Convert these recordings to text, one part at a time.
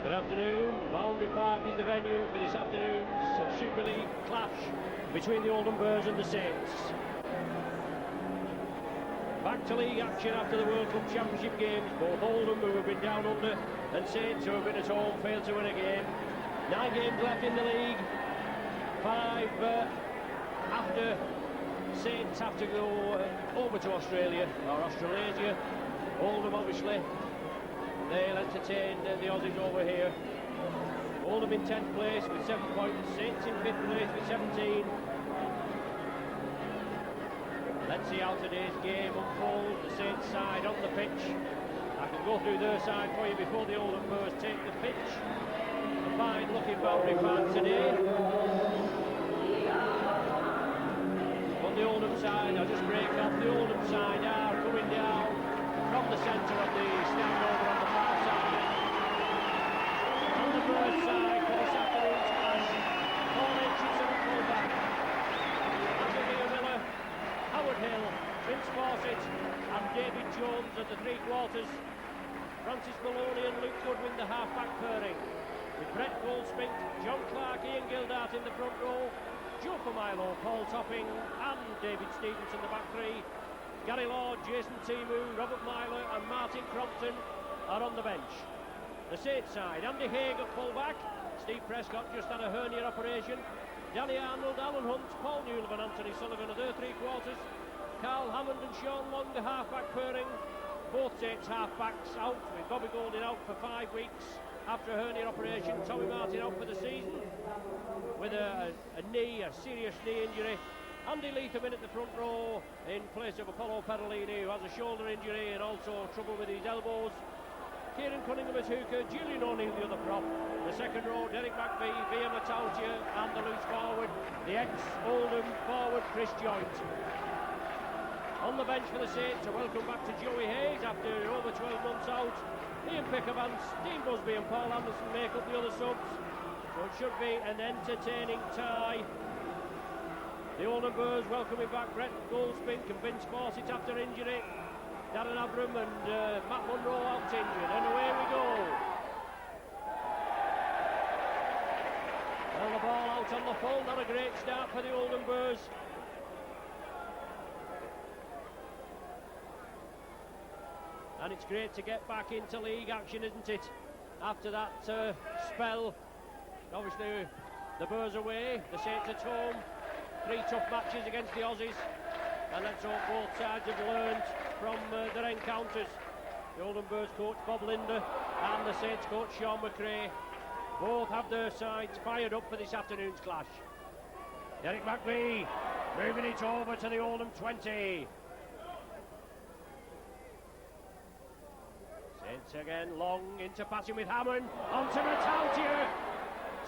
Good afternoon. Boundary Park is the venue for this afternoon's Super League clash between the Oldham Bears and the Saints. Back to league action after the World Cup Championship games. Both Oldham, who have been down under, and Saints, who have been at home, failed to win a game. 9 games left in the league. 5 after Saints have to go over to Australia, or Australasia. Oldham, obviously, they'll entertain the Aussies over here. Oldham in 10th place with 7 points, Saints in 5th place with 17. Let's see how today's game unfolds. The Saints side on the pitch. I can go through their side for you before the Oldham Bears take the pitch. A fine looking boundary park today. On the Oldham side, I'll just break off. The Oldham side are coming down from the centre of the stand over on the far side. On the Bears side for this afternoon's clash, Paul Aitchison at full back. Anthony Miller, Howard Hill, Vince Fawcett and David Jones at the 3 quarters. Francis Maloney and Luke Goodwin the half-back pairing. With Brett Goldspink, John Clark, Ian Gildart in the front row, Joe Milo, Paul Topping and David Stevenson the back 3. Gary Lord, Jason Timu, Robert Myler and Martin Crompton are on the bench. The Saints side, Andy Haig at full-back. Steve Prescott just had a hernia operation. Danny Arnold, Alan Hunt, Paul Newell and Anthony Sullivan are their 3 quarters. Carl Hammond and Sean Long, the half-back pairing. Both Saints half-backs out, with Bobby Golding out for 5 weeks after a hernia operation. Tommy Martin out for the season with a serious knee injury. Andy Leatham in at the front row in place of Apollo Perolini, who has a shoulder injury and also trouble with his elbows. Kieran Cunningham at hooker, Julian O'Neill the other prop. The second row, Derek McVie, Via Matautia and the loose forward, the ex-Oldham forward Chris Joint. On the bench for the Saints, a welcome back to Joey Hayes after over 12 months out. Ian Pickervance, Dean Busby and Paul Anderson make up the other subs. So it should be an entertaining tie. The Oldham Bears welcoming back Brett Goldspink and Vince Fawcett after injury. Darren Abram and Matt Munro out injured, and away we go. Well, the ball out on the full, not a great start for the Oldham Bears. And it's great to get back into league action, isn't it? After that spell, obviously the Bears away, the Saints at home. 3 tough matches against the Aussies, and let's hope both sides have learned from their encounters. The Oldham Bears coach Bob Linder and the Saints coach Sean McRae both have their sides fired up for this afternoon's clash. Derek McVie moving it over to the Oldham 20. Saints again, long into passing with Hammond, onto Matautia.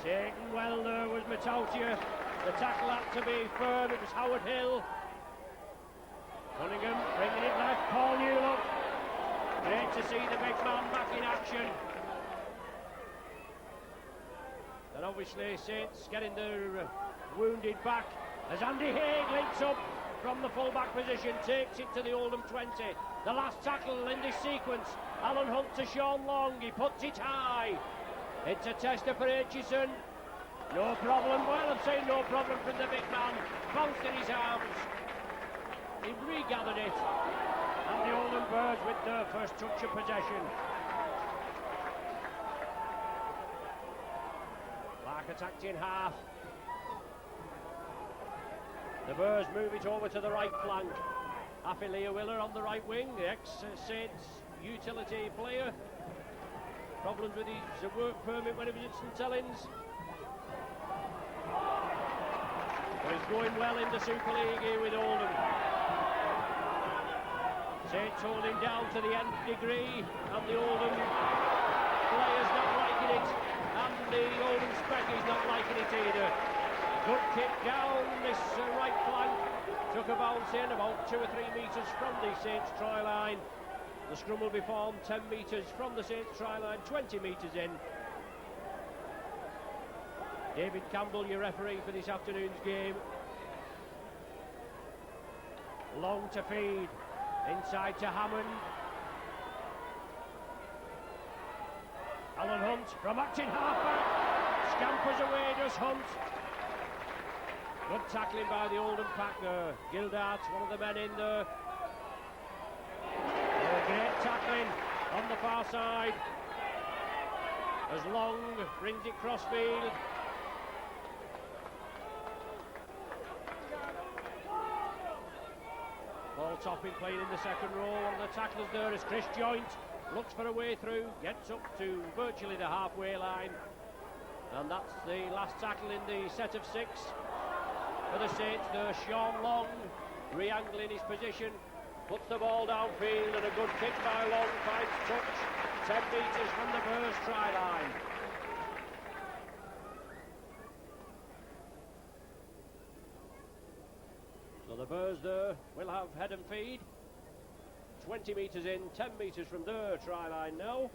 Taken well there was Matautia. The tackle had to be firm, it was Howard Hill. Cunningham bringing it left, Paul Newell. Great to see the big man back in action. And obviously Saints getting their wounded back as Andy Haig links up from the full-back position, takes it to the Oldham 20. The last tackle in this sequence, Alan Hunt to Sean Long, he puts it high. It's a tester for Aitchison. No problem, well I'm saying no problem from the big man. Bounced in his arms. He regathered it. And the Oldham Bears with their first touch of possession. Clark attacked in half. The Bears move it over to the right flank. Affilia Willer on the right wing, the ex-Saints utility player. Problems with his work permit when he was at St Helens. But he's going well in the Super League here with Oldham. Saints holding down to the nth degree, and the Oldham players not liking it, and the Oldham spec is not liking it either. Good kick down this right flank, took a bounce in about 2 or 3 metres from the Saints try line. The scrum will be formed 10 metres from the Saints try line, 20 metres in. David Campbell, your referee for this afternoon's game. Long to feed, inside to Hammond. Alan Hunt from acting half-back. Scampers away, does Hunt. Good tackling by the Oldham pack there. Gildart, one of the men in there. Great tackling on the far side. As Long brings it crossfield. Ball topping, playing in the second row. One of the tacklers there is Chris Joint. Looks for a way through, gets up to virtually the halfway line. And that's the last tackle in the set of 6 for the Saints there. Sean Long re-angling his position, puts the ball downfield, and a good kick by Long finds touch 10 metres from the Burs try line. So the Burs there will have head and feed. 20 metres in, 10 metres from their try line now.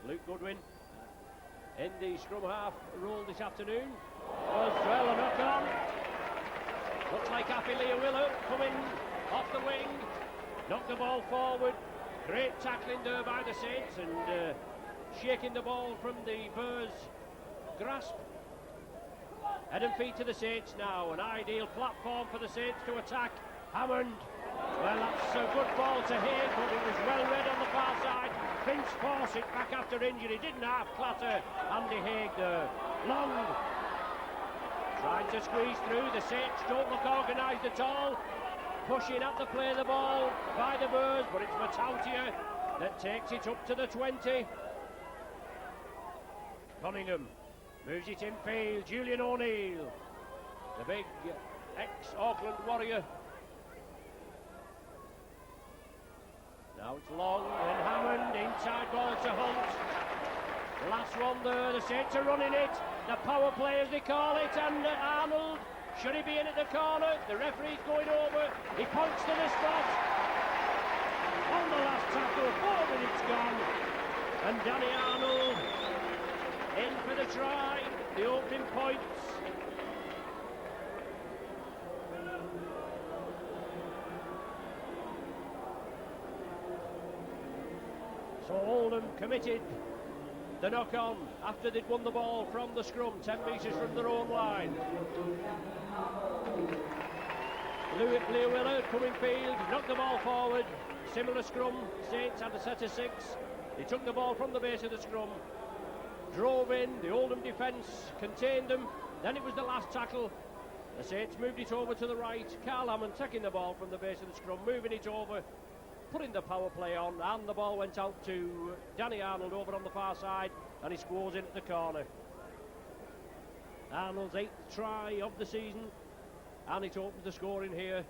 Luke Goodwin in the scrum half role this afternoon. Was well a knock on. Looks like Happy Leah-Willer coming off the wing. Knocked the ball forward. Great tackling there by the Saints and shaking the ball from the Burs grasp. Head and feet to the Saints now. An ideal platform for the Saints to attack. Hammond. Well, that's a good ball to Haig, but it was well read on the far side. Vince Fawcett back after injury. Didn't half clatter Andy Haig there. Long. Trying to squeeze through. The Saints don't look organised at all. Pushing at the play the ball by the Burs, but it's Matautia that takes it up to the 20. Cunningham moves it in field. Julian O'Neill, the big ex-Auckland Warrior. Now it's Long and Hammond, inside ball to Hunt. Last one there, the Saints are running it. The power play as they call it, and Arnold, should he be in at the corner? The referee's going over, he points to the spot. On the last tackle, 4 minutes gone. And Danny Arnold in for the try, the opening points. So Oldham committed the knock-on after they'd won the ball from the scrum, 10 metres from their own line. Leah-Willer coming field, knocked the ball forward. Similar scrum, Saints had a set of 6. They took the ball from the base of the scrum, drove in, the Oldham defence contained them. Then it was the last tackle. The Saints moved it over to the right. Carl Hammond taking the ball from the base of the scrum, moving it over, putting the power play on, and the ball went out to Danny Arnold over on the far side, and he scores in at the corner. Arnold's 8th try of the season, and it opens the scoring here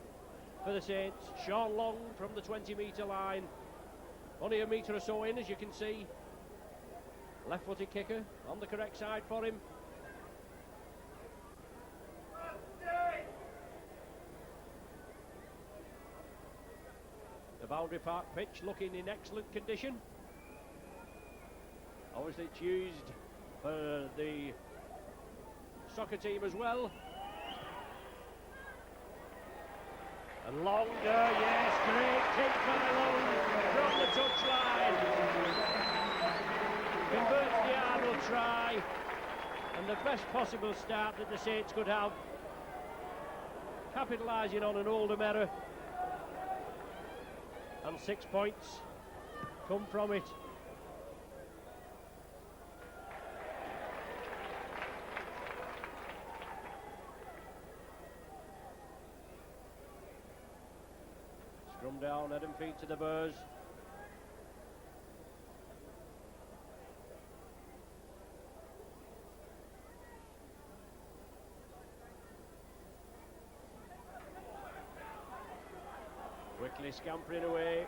for the Saints. Sean Long from the 20-metre line, only a metre or so in, as you can see. Left-footed kicker on the correct side for him. The Boundary Park pitch looking in excellent condition. Obviously it's used for the soccer team as well. And Long, yes, great kick by Long from the touchline. Converts the Arnold try, and the best possible start that the Saints could have, capitalising on an Oldham error. And 6 points come from it. Scrum down, head and feet to the Burs. Quickly scampering away.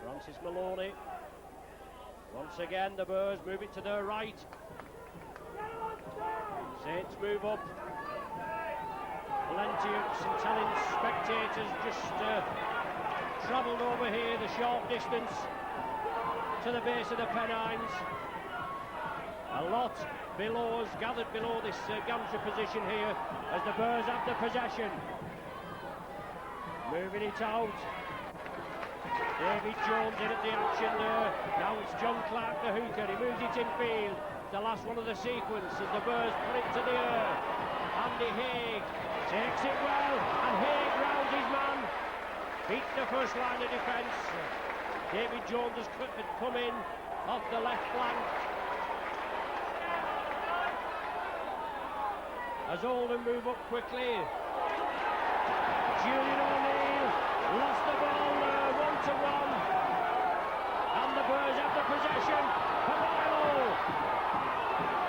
Francis Maloney. Once again the Burs move it to their right. Saints move up. Plenty of St Helens spectators just travelled over here the short distance to the base of the Pennines. A lot below us, gathered below this gantry position here as the Boers have the possession. Moving it out. David Jones in at the action there. Now it's John Clark, the hooker. He moves it in field. The last one of the sequence as the Boers put it to the air. Andy Haig takes it well, and Haig rounds his man. Beats the first line of defence. David Jones has come in off the left flank. As Oldham move up quickly. Julian O'Neill lost the ball there, 1-1. And the Boers have the possession. Familo.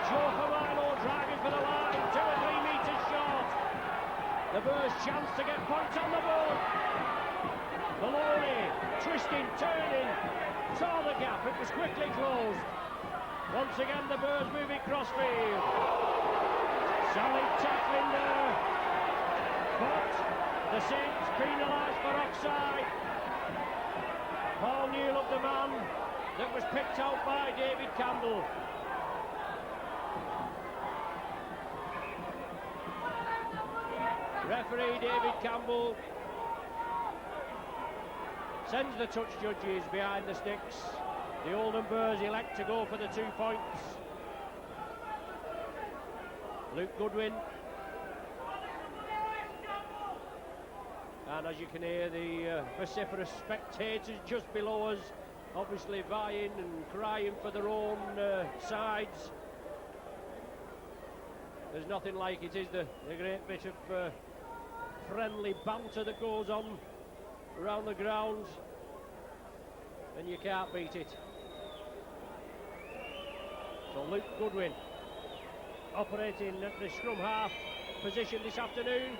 Joe Familo driving for the line, 2 or 3 metres short. The Boers chance to get points on the board. Maloney, twisting, turning, saw the gap, it was quickly closed. Once again the Boers moving crossfield. Solid tackling there, but the Saints penalised for offside. Paul Newell, the man that was picked out by David Campbell. Referee David Campbell sends the touch judges behind the sticks. The Oldham Boers elect to go for the 2 points. Luke Goodwin. And as you can hear, the vociferous spectators just below us, obviously vying and crying for their own sides. There's nothing like it, is there? A great bit of friendly banter that goes on around the grounds, and you can't beat it. So Luke Goodwin operating at the scrum half position this afternoon,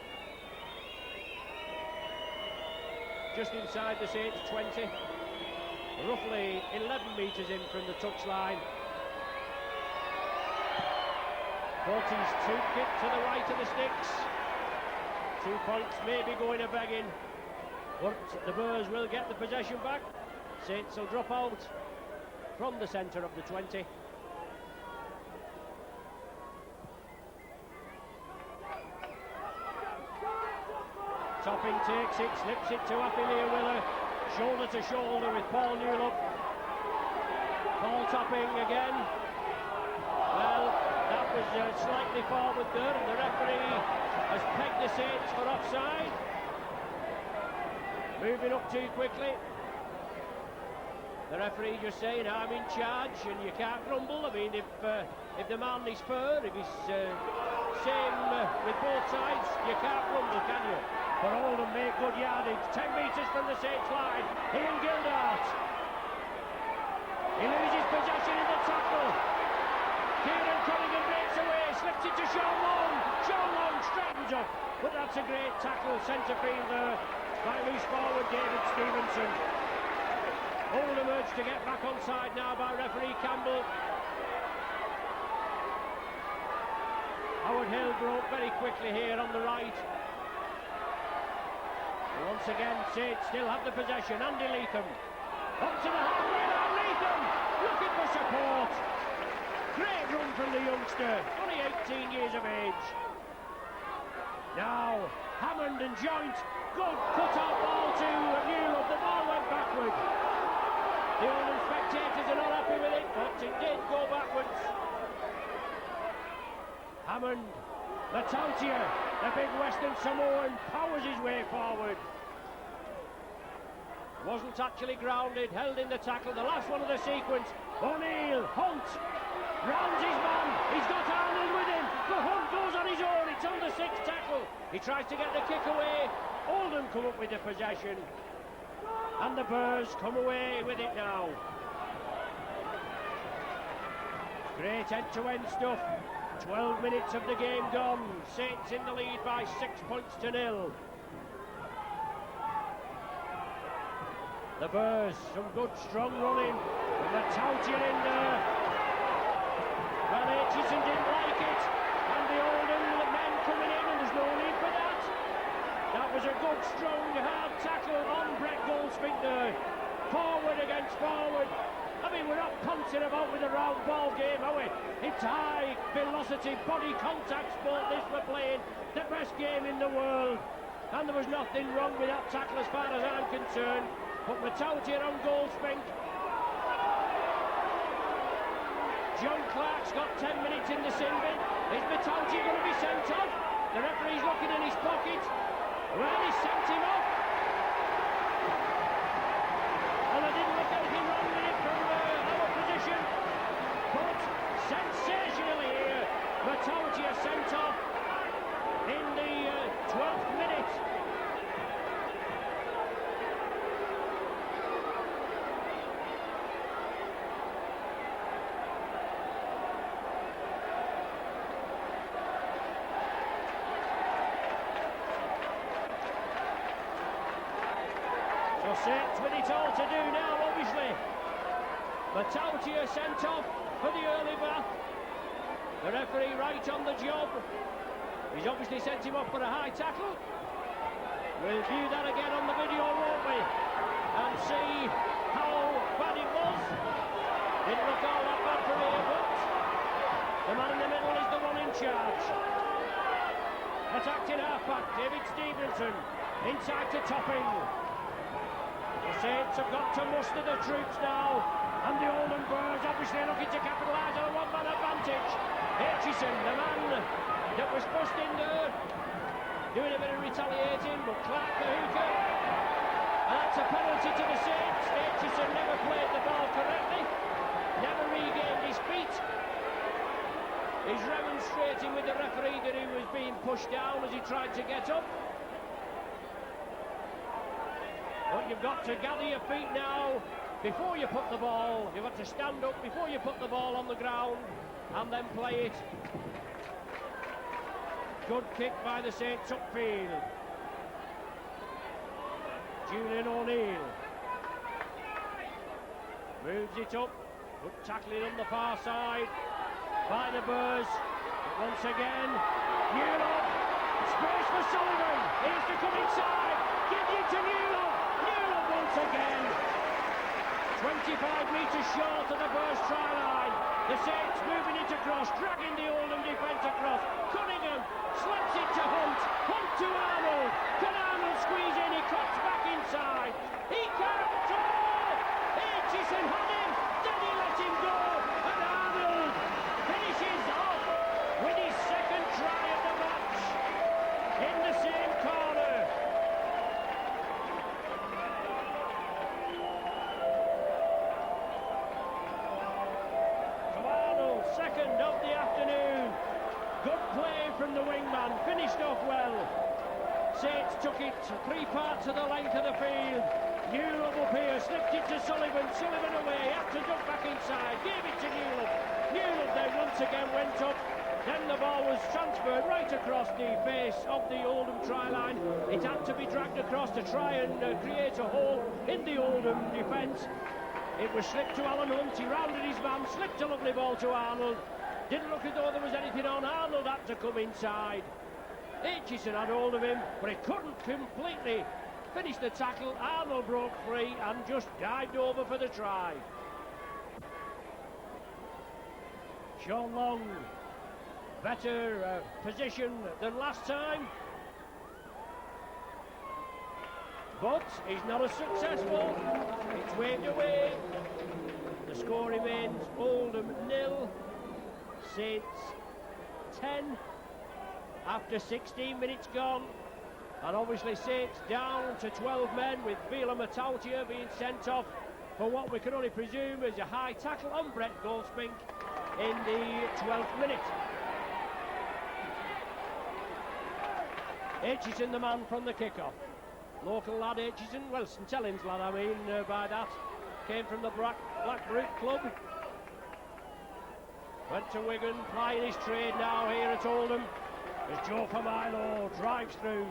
just inside the Saints 20, roughly 11 metres in from the touchline. But he's took it to the right of the sticks. 2 points maybe going a begging, but the Boers will get the possession back. Saints will drop out from the centre of the 20. Topping takes it, slips it to Aphilia Willer, shoulder to shoulder with Paul Newell. Paul Topping again. Well, that was slightly forward there, and the referee has pegged the Saints for offside. Moving up too quickly. The referee just saying, I'm in charge, and you can't grumble. I mean, if the man is fair, if he's same with both sides, you can't grumble, can you? For Oldham make good yardage, 10 metres from the Saints line. Ian Gildart. He loses possession in the tackle. Kieran Cunningham breaks away, slips it to Sean Long. Sean Long straightens up, but that's a great tackle, centre field there by loose forward David Stevenson. Oldham urged to get back on side now by referee Campbell. Howard Hill broke very quickly here on the right. And once again, Saints still have the possession. Andy Leatham up to the halfway line. Leatham looking for support. Great run from the youngster, only 18 years of age. Now Hammond and Joint, good cut-out ball to Newell. The ball went backward. The Oldham spectators are not happy with it, but it did go backwards. Hammond, Matautia, the big Western Samoan, powers his way forward. Wasn't actually grounded, held in the tackle, the last one of the sequence. O'Neill, Hunt, rounds his man, he's got Arnold with him, but Hunt goes on his own, it's on the sixth tackle. He tries to get the kick away, Oldham come up with the possession, and the Boers come away with it now. Great end-to-end stuff. 12 minutes of the game gone. Saints in the lead by 6 points to 0. The Boers, some good strong running. And the Tautian in there. Well, Aitchison didn't like it. And the Oldham men coming in, and there's no need for that. That was a good, strong, hard tackle on Brett Goldsmith there. Forward against forward. I mean, we're not punting about with a round ball game, are we? It's high velocity, body contact sport this we're playing. The best game in the world. And there was nothing wrong with that tackle as far as I'm concerned. But Matautia on goal, Spink. John Clark's got 10 minutes in the sin bin. Is Matautia going to be sent off? The referee's looking in his pocket. Well, he sent him off. And I didn't look anything wrong with it from our position. But sensationally here, Matautia sent off in the 12th minute. So Saints with it all to do now, obviously. Matautia sent off for the early bath. The referee right on the job. He's obviously sent him off for a high tackle. We'll view that again on the video, won't we? And see how bad it was. Didn't look all that bad for here, but the man in the middle is the one in charge. Attacked in half-back, David Stevenson. Inside to Topping. The Saints have got to muster the troops now. And the Oldham Birds obviously looking to capitalise on a one-man advantage. Aitchison, the man that was pushed in there, doing a bit of retaliating, but Clark the hooker. And that's a penalty to the Saints. Aitchison never played the ball correctly, never regained his feet. He's remonstrating with the referee that he was being pushed down as he tried to get up. But you've got to gather your feet now before you put the ball. You've got to stand up before you put the ball on the ground and then play it. Good kick by the Saints upfield. Julian O'Neill moves it up. Good tackling on the far side by the Birds. But once again, Newlove. Space for Sullivan. Here's to come inside. Give you to Newlove. Newlove once again. 25 metres short of the Birds try line. The Saints moving it across, dragging the Oldham defence across. Cunningham slaps it to Hunt. Hunt to Arnold. Can Arnold squeeze in? He cuts back inside. He can't. Oh! Aitchison had him. Then he let him go. And Arnold finishes off with his second try of the match in the same corner. Second of the afternoon. Good play from the wingman, finished off well. Saints took it 3 parts of the length of the field. Newlove up here, slipped it to Sullivan. Sullivan away, had to duck back inside, gave it to Newlove. Newlove then once again went up. Then the ball was transferred right across the face of the Oldham try line. It had to be dragged across to try and create a hole in the Oldham defence. It was slipped to Alan Hunt, he rounded his man, slipped a lovely ball to Arnold. Didn't look as though there was anything on. Arnold had to come inside. Aitchison had hold of him, but he couldn't completely finish the tackle. Arnold broke free and just dived over for the try. Sean Long, better position than last time. But he's not as successful. It's waved away. The score remains Oldham 0, Saints 10 after 16 minutes gone. And obviously Saints down to 12 men with Vila Matautia being sent off for what we can only presume is a high tackle on Brett Goldspink in the 12th minute. Aitchison the man from the kick-off. Local lad Aitchison, well, St Helens lad I mean by that. Came from the Blackbrook club. Went to Wigan, plying his trade now here at Oldham. As Joe Familo drives through.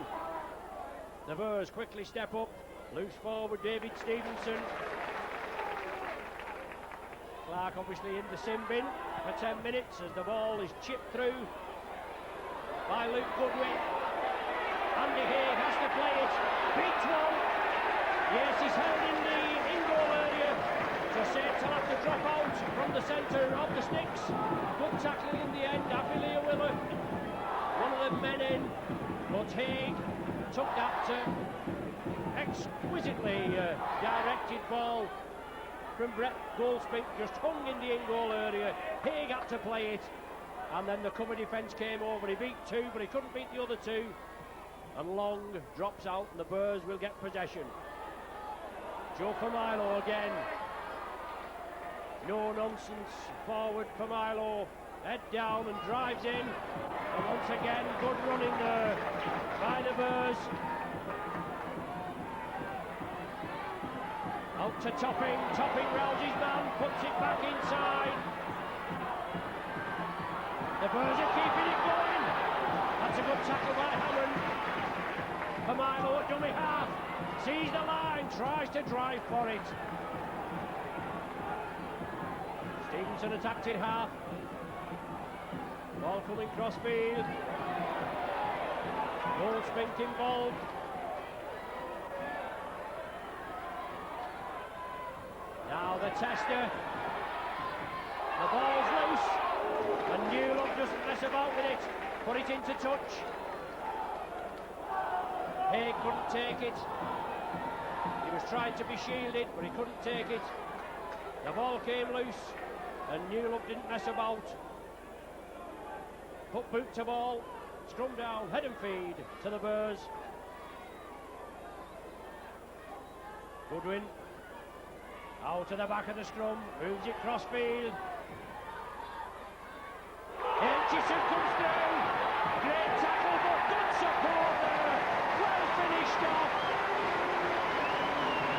The Birds quickly step up. Loose forward David Stevenson. Clark obviously in the sin bin for 10 minutes as the ball is chipped through by Luke Goodwin. Andy Haig has to play it. Beats one. Yes, he's held in the in-goal area So Saints will have to drop out from the centre of the sticks. Good tackling in the end. Abilene Willer, one of the men in, but Haig took that exquisitely directed ball from Brett Goldspink, just hung in the in-goal area. Haig had to play it, and then the cover defence came over. He beat two, but he couldn't beat the other two. And Long drops out, and the Boers will get possession. Joe Milo again. No nonsense forward for Milo. Head down and drives in. And once again, good running there by the Boers. Out to Topping rounds his man, puts it back inside. The Boers are keeping it going. That's a good tackle by Hammond. For Milo at dummy half. Sees the line, tries to drive for it. Stevenson attacked it half. Ball coming cross field. Goldspink involved. Now the tester. The ball's loose. And Newell doesn't mess about with it. Put it into touch. Haig couldn't take it. He was trying to be shielded, but he couldn't take it. The ball came loose, and Newell didn't mess about. Put boot to ball, scrum down, head and feed to the Boers. Goodwin out to the back of the scrum, moves it cross field. Aitchison comes through. Great tackle, but good support there. Well finished off.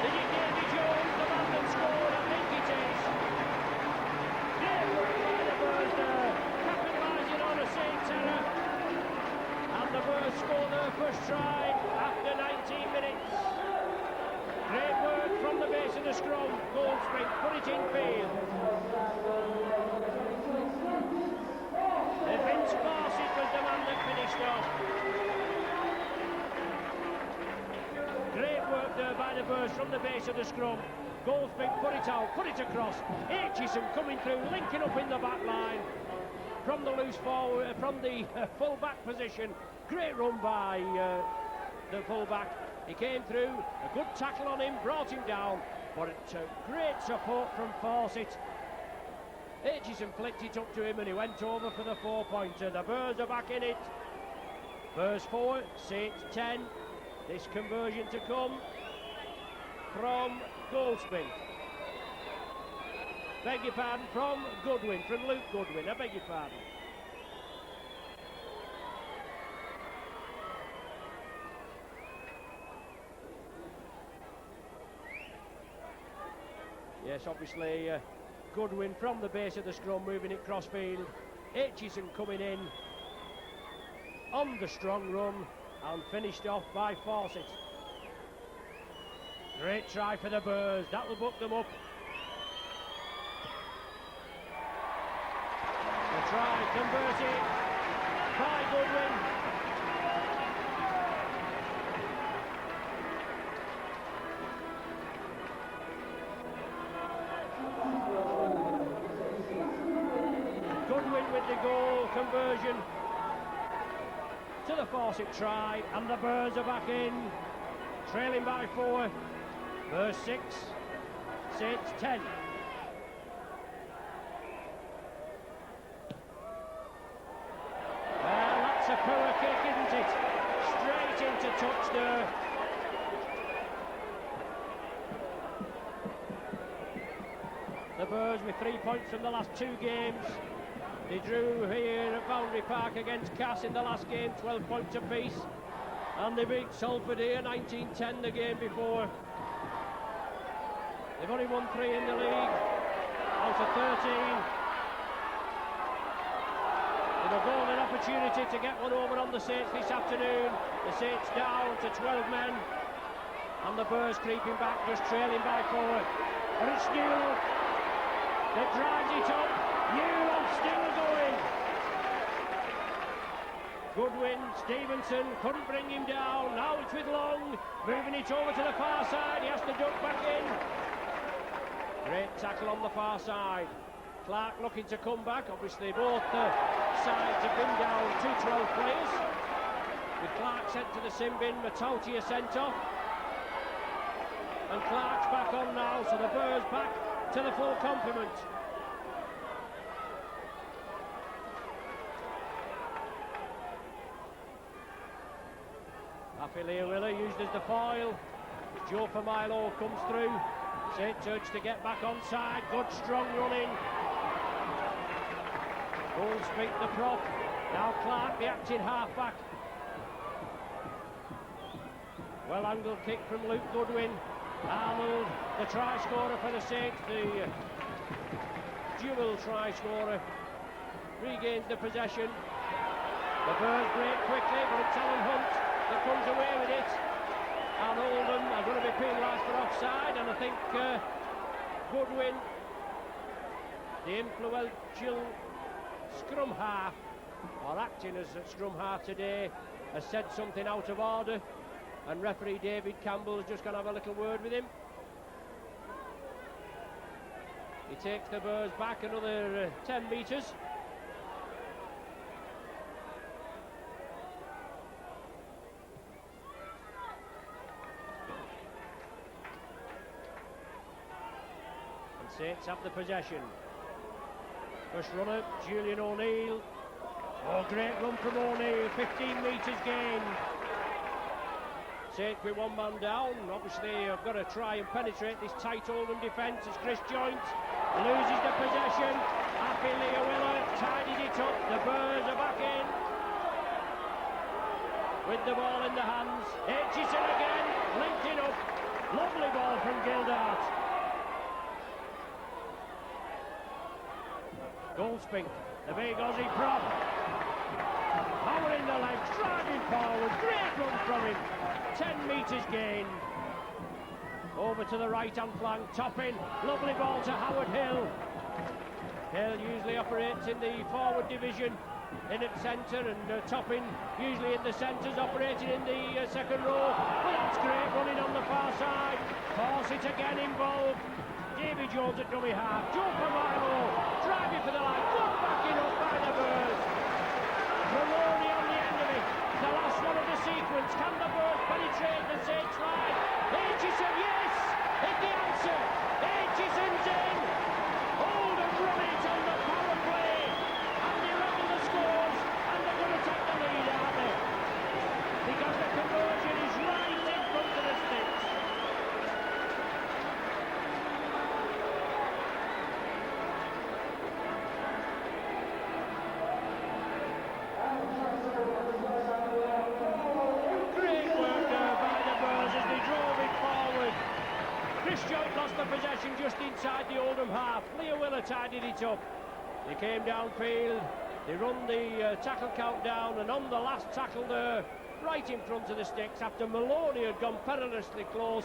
Is it Davy Jones, the man that scored? I think it is. Great work by the Boers there, capitalising on a Saints error. And the Boers score their first try after 19 minutes. Great work from the base of the scrum. Goldspink put it in field. Vince Fawcett was the man that finished off. Great work there by the Boers from the base of the scrum. Goldspink put it out, put it across. Aitchison coming through, linking up in the back line. From the loose forward, from the full back position. Great run by the full back. He came through, a good tackle on him, brought him down. But it took great support from Fawcett. Aitchison flicked it up to him and he went over for the 4-pointer. The Boers are back in it. Boers 4, Saints 10. This conversion to come from Goldspink. Beg your pardon, from Goodwin, from Luke Goodwin. I beg your pardon. Yes, obviously Goodwin from the base of the scrum, moving it cross field. Aitchison coming in on the strong run and finished off by Fawcett. Great try for the Boers, that will book them up. The try converted by Goodwin. With the goal conversion to the Fawcett try, and the Boers are back in, trailing by 4. Boers 6, Saints 10. Well, that's a power kick, isn't it? Straight into touch there. The Boers with 3 points from the last 2 games. They drew here at Boundary Park against Cass in the last game, 12 points apiece. And they beat Salford here, 19-10 the game before. They've only won 3 in the league, out of 13. With a golden opportunity to get one over on the Saints this afternoon. The Saints down to 12 men. And the Boers creeping back, just trailing by 4. But it's Newell that drives it up. Newell still going. Goodwin, Stevenson couldn't bring him down. Now it's with Long, moving it over to the far side. He has to duck back in. Great tackle on the far side. Clark looking to come back. Obviously both sides have been down 2 12 players. With Clark sent to the sin bin, Matautia sent off. And Clark's back on now, so the Boers back to the full complement. Leah used as the foil. Joe Milo comes through. St. Church to get back on side. Good strong running. Goldspink the prop. Now Clark, the acting half-back. Well angled kick from Luke Goodwin. Arnold, the try scorer for the Saints, the dual try scorer, regains the possession. The Boers break quickly, but it's Alan Hunt that comes away with it. And Oldham are going to be penalised for offside, and I think Goodwin, the influential scrum half, or acting as a scrum half today, has said something out of order, and referee David Campbell is just going to have a little word with him. He takes the Boers back another 10 metres. Saints have the possession. First runner, Julian O'Neill. Oh, great run from O'Neill, 15 metres gained. Saints with one man down. Obviously, I've got to try and penetrate this tight Oldham defence as Chris Joint loses the possession. Happy Leah tidies it up. The Boers are back in with the ball in the hands. Aitchison again, linked it up. Lovely ball from Gildart. Goldspink, the big Aussie prop. Power in the legs, driving forward, great run from him. 10 metres gained. Over to the right hand flank, Topping, lovely ball to Howard Hill. Hill usually operates in the forward division, in at centre, and Topping usually in the centres, operating in the second row. But that's great running on the far side. Fawcett again involved. Davy Jones at dummy half. Joe Milo driving for the line. Good backing up by the Boers. Maloney on the end of it. The last one of the sequence. Can the Boers penetrate the Saints line? Aitchison, yes! It's the answer. Aitchison's in. Oldham run it on the power play. And they level the scores. And they're going to take the lead, aren't they? Because the conversion is right in front of the sticks. Possession just inside the Oldham half. Leah Willer tidied it up. They came downfield, they run the tackle count down, and on the last tackle there, right in front of the sticks, after Maloney had gone perilously close,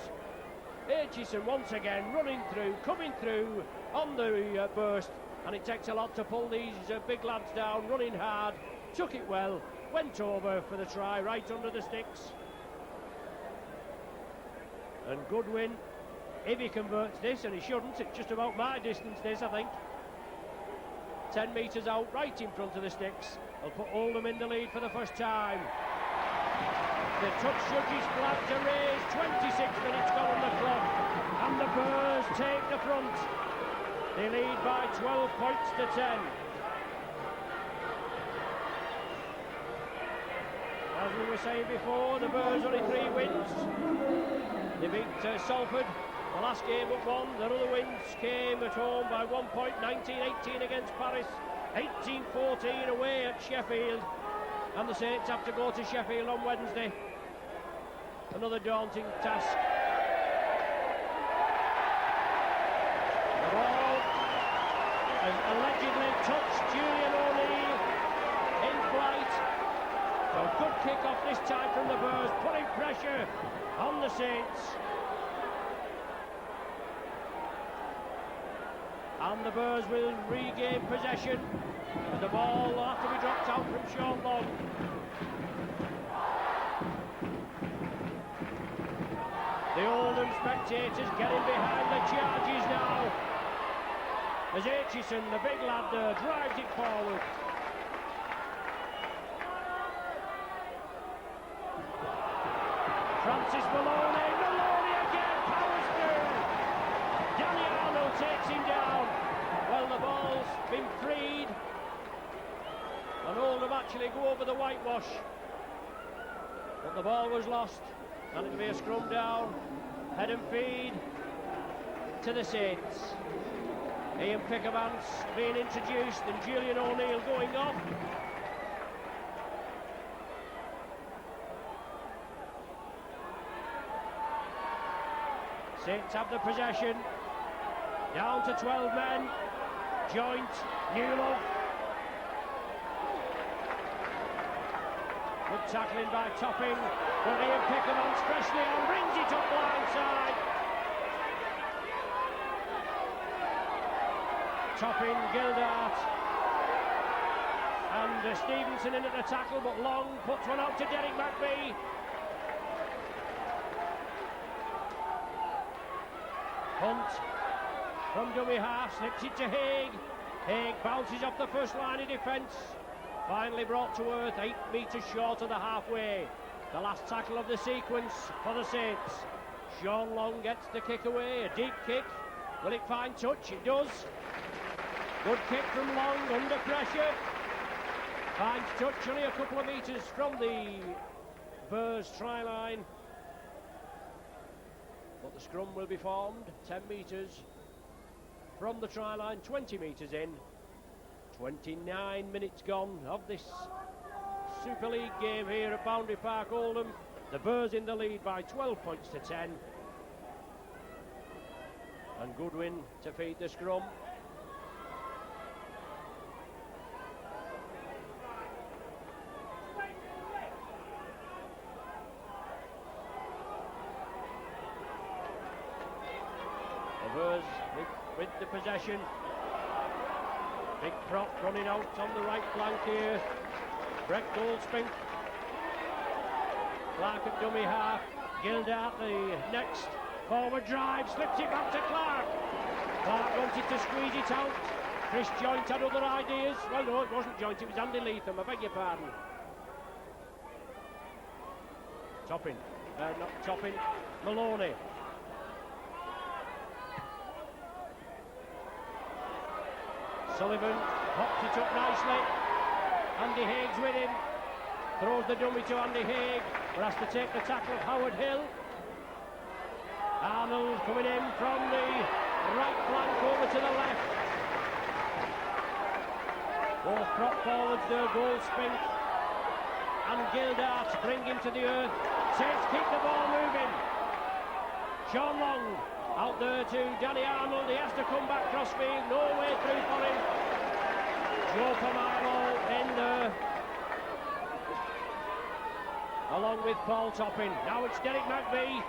Aitchison once again running through, coming through on the burst, and it takes a lot to pull these big lads down, running hard, took it well, went over for the try right under the sticks. And Goodwin, if he converts this, and he shouldn't, it's just about my distance this, I think. 10 metres out, right in front of the sticks. They'll put Oldham in the lead for the first time. The touch judges flag to raise, 26 minutes gone on the clock, and the Boers take the front. They lead by 12 points to 10. As we were saying before, the Boers only 3 wins. They beat Salford the last game but one. Their other wins came at home by 1 point, 19-18 against Paris, 18-14 away at Sheffield, and the Saints have to go to Sheffield on Wednesday. Another daunting task. The ball has allegedly touched Julian O'Neill in flight. So good kick off this time from the Boers, putting pressure on the Saints. And the Boers will regain possession. And the ball will have to be dropped out from Sean Long. The Oldham spectators getting behind the charges now. as Aitchison, the big lad there, drives it forward. Francis Maloney again, powers through. Danny Arnold takes him down. Well, the ball's been freed. And Oldham actually go over the whitewash. But the ball was lost. And it'll be a scrum down. Head and feed to the Saints. Ian Pickavance being introduced and Julian O'Neill going off. Saints have the possession. Down to 12 men. Joint, Newlove. Good tackling by Topping. But Ian Pickavance freshly on, brings it up blindside. Topping, Gildart. And Stevenson in at the tackle, but Long puts one out to Derek McBee. Hunt from dummy half, slips it to Haig. Haig bounces off the first line of defence. Finally brought to earth, 8 metres short of the halfway. The last tackle of the sequence for the Saints. Sean Long gets the kick away, a deep kick. Will it find touch? It does. Good kick from Long, under pressure. Finds touch only a couple of metres from the Burrs try line. But the scrum will be formed 10 metres from the try line, 20 metres in. 29 minutes gone of this Super League game here at Boundary Park, Oldham. The Burrs in the lead by 12 points to 10. And Goodwin to feed the scrum. The Burrs with the possession. Big prop running out on the right flank here. Brett Goldspink. Clark at dummy half. Gildart the next forward drive, slips it back to Clark. Clark wanted to squeeze it out. Chris Joint had other ideas. Well, no, it wasn't Joint, it was Andy Leatham, I beg your pardon. Topping, not Topping, Maloney. Sullivan pops it up nicely. Andy Haig's with him. Throws the dummy to Andy Haig, but has to take the tackle of Howard Hill. Arnold coming in from the right flank over to the left. Both prop forwards there, Goldspink and Gildart bring him to the earth. Saints keep the ball moving. Sean Long out there to Danny Arnold. He has to come back crossfield. No way through for him. Joe Pomaro in there, along with Paul Topping. Now it's Derek McBee.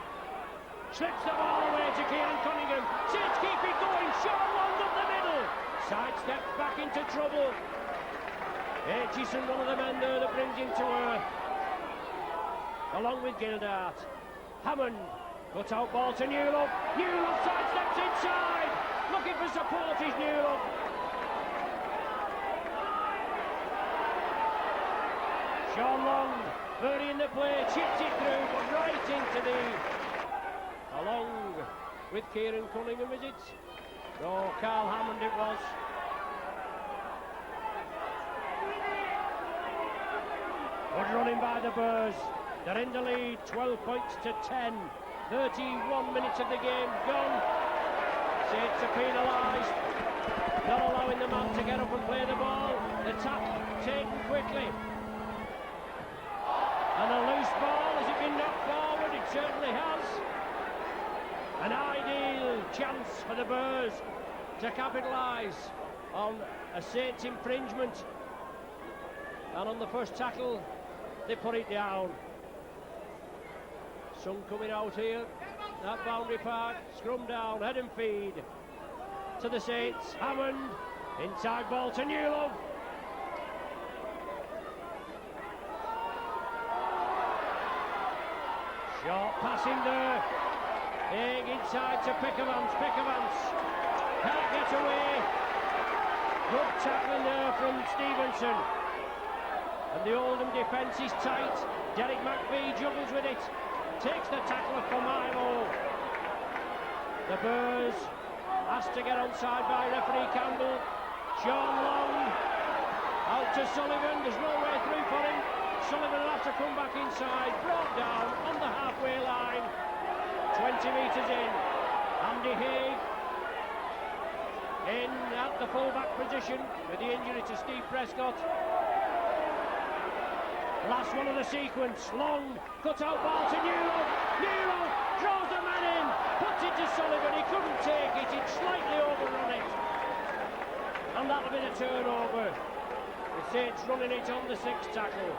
Slips the ball away to Kieran Cunningham. Saints keep it going. Sean Long up the middle. Sidesteps back into trouble. Aitchison, one of the men there that brings him to earth. Along with Gildart. Hammond. Cut out ball to Newlove. Newlove sidesteps inside. Looking for support is Newlove. Sean Long burying the play, chips it through, but right into the... Along with Kieran Cunningham, is it? No, Carl Hammond it was. Good running by the Burrs. They're in the lead, 12 points to 10. 31 minutes of the game gone. Saints are penalised. Not allowing the man to get up and play the ball. The tap taken quickly. And a loose ball, has it been knocked forward? It certainly has. An ideal chance for the Burrs to capitalise on a Saints infringement. And on the first tackle, they put it down. Sun coming out here at Boundary Park. Scrum down, head and feed to the Saints. Hammond, inside ball to Newlove. Short passing there. Haig inside to Pickavance. Pickavance can't get away. Good tackling there from Stevenson. And the Oldham defence is tight. Derek McVie juggles with it. Takes the tackle for Milo. The Burrs asked to get onside by referee Campbell. Sean Long out to Sullivan. There's no way through for him. Sullivan will have to come back inside. Brought down on the halfway line. 20 metres in. Andy Haig in at the full-back position with the injury to Steve Prescott. Last one of the sequence. Long cut out ball to Newell. Newell draws the man in, puts it to Sullivan. He couldn't take it. He'd slightly overrun it, and that'll be the turnover. The Saints running it on the sixth tackle.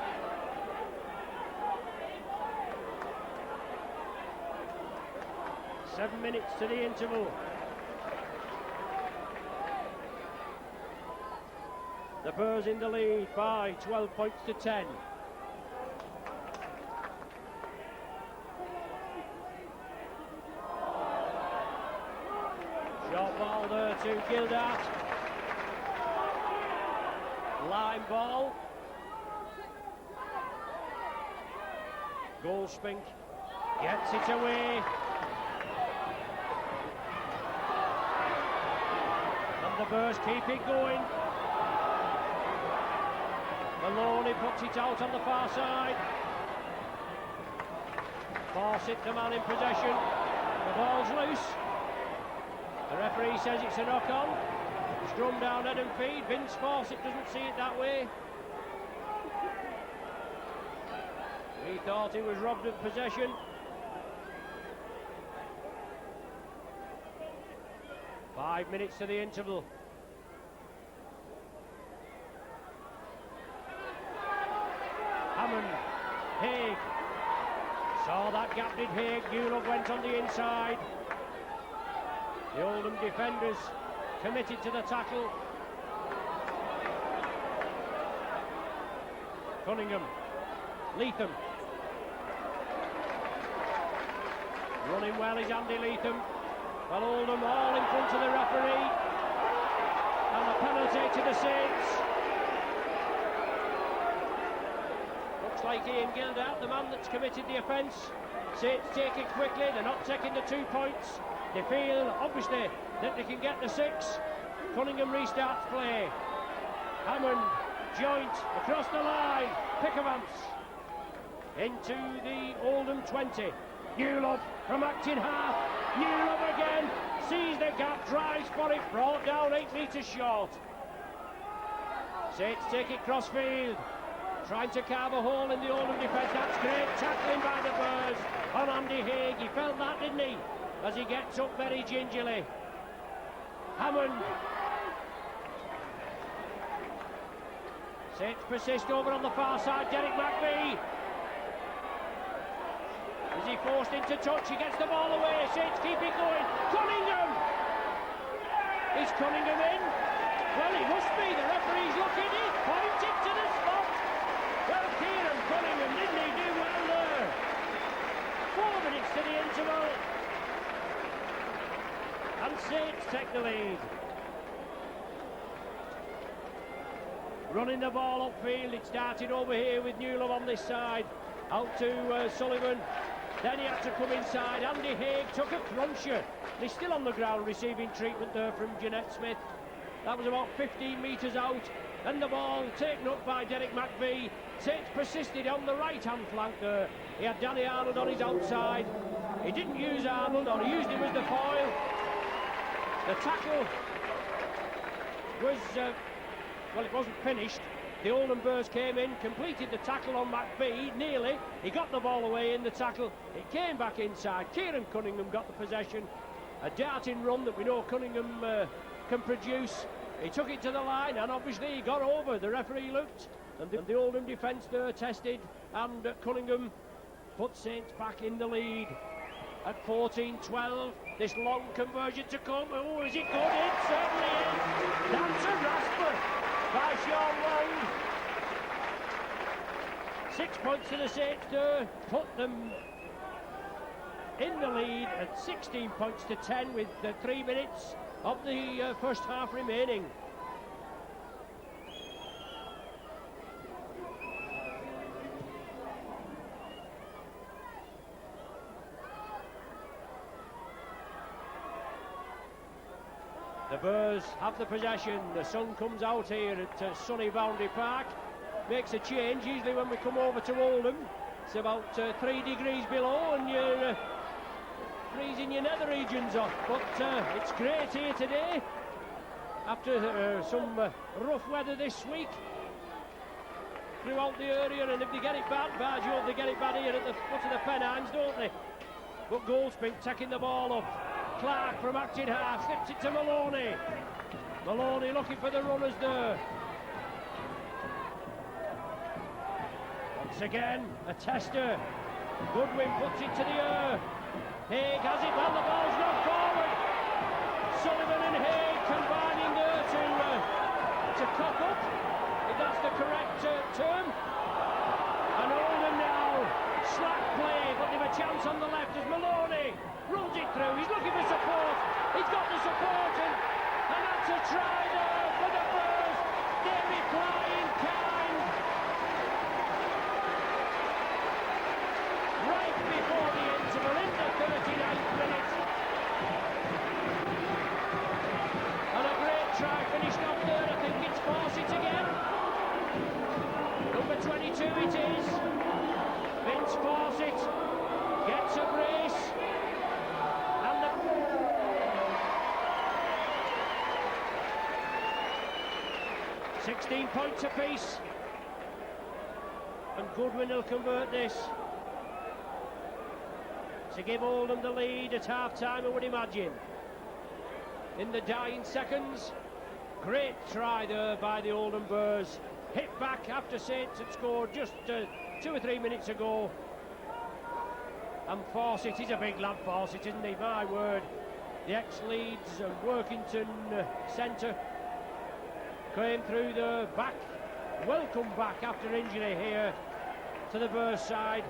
Seven minutes to the interval. The Burrs in the lead by 12 points to 10. Short ball there to Gildart. Line ball. Goldspink gets it away. And the Burrs keep it going. Maloney puts it out on the far side. Fawcett, the man in possession. The ball's loose. The referee says it's a knock-on. Strum down head and feed. Vince Fawcett doesn't see it that way. He thought he was robbed of possession. Five minutes to the interval. Hammond, Haig, saw that gap, did Haig. Newell went on the inside. The Oldham defenders committed to the tackle. Cunningham, Leatham. Running well is Andy Leatham. Well, Oldham all in front of the referee. And the penalty to the Saints. Looks like Ian Gildart, the man that's committed the offence. Saints take it quickly, they're not taking the 2 points. They feel, obviously, that they can get the 6. Cunningham restarts play. Hammond, joint, across the line. Pickervance into the Oldham 20. Newell from acting half. Newell again, sees the gap, drives for it, brought down 8 metres short. Saints take it crossfield. Trying to carve a hole in the Oldham defence. That's great tackling by the Burrs on Andy Haig. He felt that, didn't he? As he gets up very gingerly. Hammond. Saints persist over on the far side. Derek McVie. Is he forced into touch? He gets the ball away. Saints keep it going. Cunningham. Is Cunningham in? Well, he must be. The referee's looking. He's pointed to the spot. Well, Kieran Cunningham, didn't he do well there? 4 minutes to the interval. And Saints take the lead. Running the ball upfield. It started over here with Newell on this side. Out to Sullivan. Then he had to come inside. Andy Haig took a cruncher. He's still on the ground receiving treatment there from Jeanette Smith. That was about 15 metres out. And the ball taken up by Derek McVie. Saints persisted on the right-hand flank there. He had Danny Arnold on his outside. He didn't use Arnold, or he used him as the foil. The tackle was, well, it wasn't finished. The Oldham Burrs came in, completed the tackle on McVie, nearly. He got the ball away in the tackle. It came back inside. Kieran Cunningham got the possession. A darting run that we know Cunningham can produce. He took it to the line, and obviously he got over. The referee looked, and the Oldham defence there tested, and Cunningham put Saints back in the lead at 14-12. This long conversion to come. Oh, is it good? It certainly is. That's a rasper by Sean Long. 6 points to the Saints there, put them in the lead at 16 points to 10 with 3 minutes of the first half remaining. Burrs have the possession. The sun comes out here at sunny Boundary Park. Makes a change. Usually when we come over to Oldham, it's about 3 degrees below and you're freezing your nether regions off. But it's great here today after some rough weather this week throughout the area. And if they get it bad, by Jove, they get it bad here at the foot of the Pennines, don't they? But Goldspink taking the ball up. Clark from acting half, slips it to Maloney. Maloney looking for the runners there. Once again, a tester. Goodwin puts it to the air. Haig has it, well the ball's knocked forward. Sullivan and Haig combining there to cock up, if that's the correct term. And Oldham now, slack play, but they've a chance on the left as Maloney runs it through. He's looking for support. He's got the support and that's a try there for the Burrs. David Ply in kind. Right before the interval in the 39th minute. And a great try finished off there. I think it's Fawcett again. Number 22 it is. Vince Fawcett gets a brace. And the 16 points apiece. And Goodwin will convert this to give Oldham the lead at half-time, I would imagine. In the dying seconds, great try there by the Oldham Burrs. Hit back after Saints had scored just 2 or 3 minutes ago. And Fawcett, he's a big lad, Fawcett, isn't he? My word. The ex-Leeds and Workington centre came through the back. Welcome back after injury here to the Burrs side.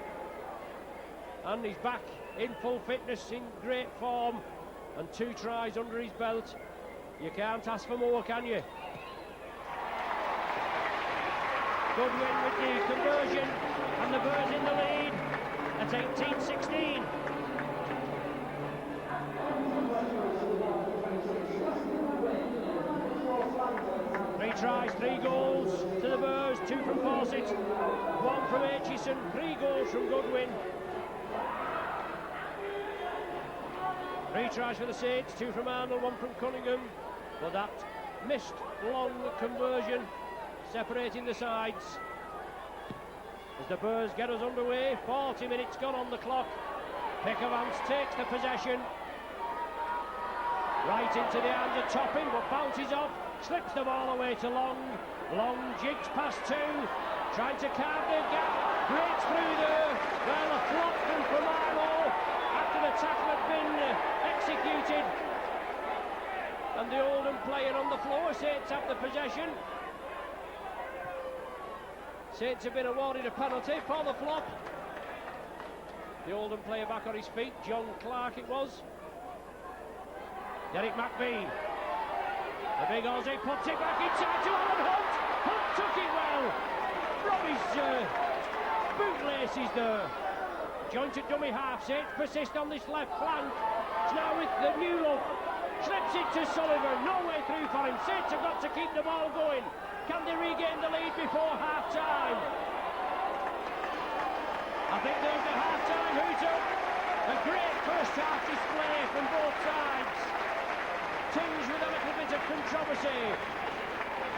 And he's back in full fitness, in great form, and 2 tries under his belt. You can't ask for more, can you? Goodwin with the conversion, and the Burrs in the lead at 18-16. Three tries, 3 goals to the Burrs, 2 from Fawcett, 1 from Aitchison, 3 goals from Goodwin. 3 tries for the Saints, 2 from Arnold, 1 from Cunningham. But that missed long conversion separating the sides. As the Burrs get us underway, 40 minutes gone on the clock. Pickervance takes the possession. Right into the hands of Topping, but bounces off, slips the ball away to Long. Long jigs past 2, trying to carve the gap, breaks through there. Well, a flop from Pomaro after the tackle had been executed. And the Oldham player on the floor. Saints have the possession. Saints have been awarded a penalty for the flop. The Oldham player back on his feet, John Clark it was. Derek McBee. The big Aussie puts it back inside to Alan Hunt. Hunt took it well. From his bootlaces there. Jointed dummy half. Saints persist on this left flank. It's now with the Newell. Slips it to Sullivan. No way through for him. Saints have got to keep the ball going. Can they regain the lead before half-time? I think there's the half-time hooter. A great first-half display from both sides. Tinged with a little bit of controversy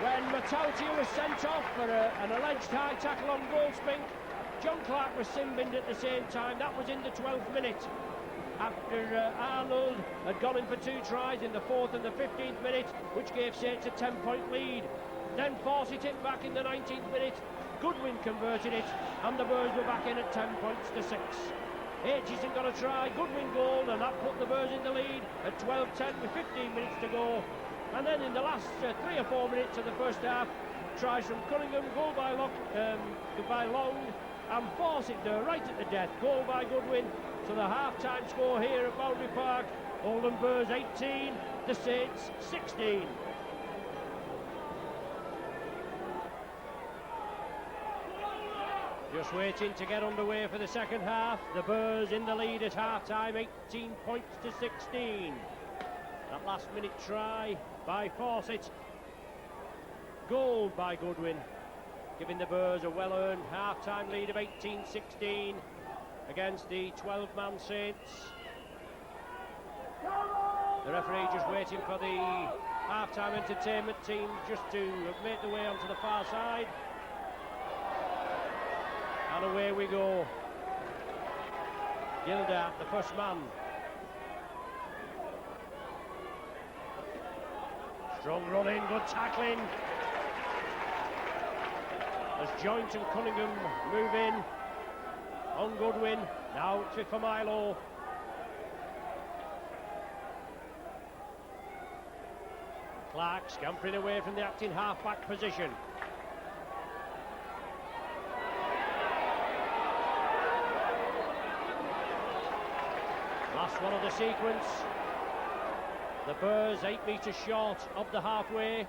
when Matautia was sent off for an alleged high tackle on Goldspink. John Clark was sin-binned at the same time. That was in the 12th minute. After Arnold had gone in for 2 tries in the 4th and the 15th minute, which gave Saints a 10-point lead. Then Fawcett it back in the 19th minute. Goodwin converted it, and the Burrs were back in at 10 points to 6. Aitchison got a try, Goodwin goal, and that put the Burrs in the lead at 12-10 with 15 minutes to go. And then in the last 3 or 4 minutes of the first half, tries from Cunningham, goal by Long, and Fawcett there right at the death, goal by Goodwin. So the half-time score here at Boundary Park, Oldham Burrs 18, the Saints 16. Just waiting to get underway for the second half. The Burrs in the lead at half-time, 18 points to 16. That last-minute try by Fawcett. Goal by Goodwin, giving the Boers a well-earned half-time lead of 18-16 against the 12-man Saints. The referee just waiting for the half-time entertainment team just to make their way onto the far side. And away we go. Gildart, the first man. Strong running, good tackling. As Joint and Cunningham move in on Goodwin. Now it's for Milo. Clark scampering away from the acting half-back position. Last one of the sequence. The Boers 8 metres short of the halfway.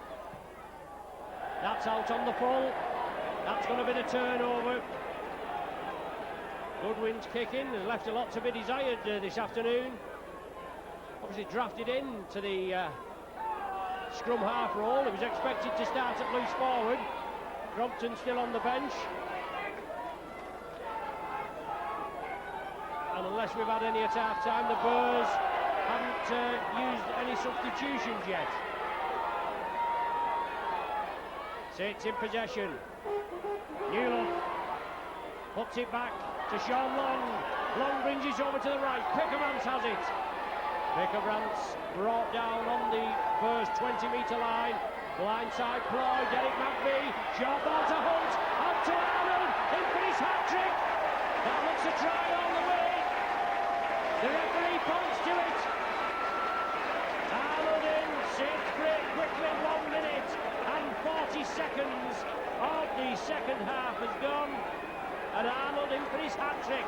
That's out on the full. That's going to be the turnover. Goodwin's kicking has left a lot to be desired this afternoon. Obviously drafted in to the scrum half role. He was expected to start at loose forward. Crompton still on the bench. And unless we've had any at half time, the Boers haven't used any substitutions yet. Saints in possession. Newland puts it back to Sean Long. Long brings it over to the right. Pickermans has it. Pickermans brought down on the first 20-metre line. Blindside ploy. Derek McVie. Short ball to Hunt. Up to Arnold. In for his hat-trick. That looks a try all the way. The referee points to it. Arnold in. Saints break quickly. 1 minute and 40 seconds of the second half has gone. And Arnold in for his hat-trick.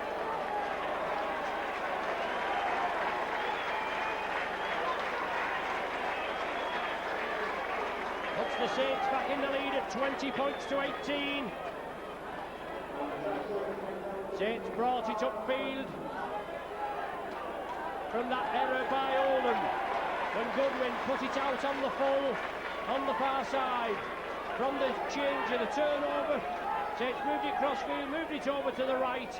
Puts the Saints back in the lead at 20 points to 18. Saints brought it upfield from that error by Oldham when Goodwin put it out on the full on the far side. From the change of the turnover, Saints moved it crossfield, moved it over to the right.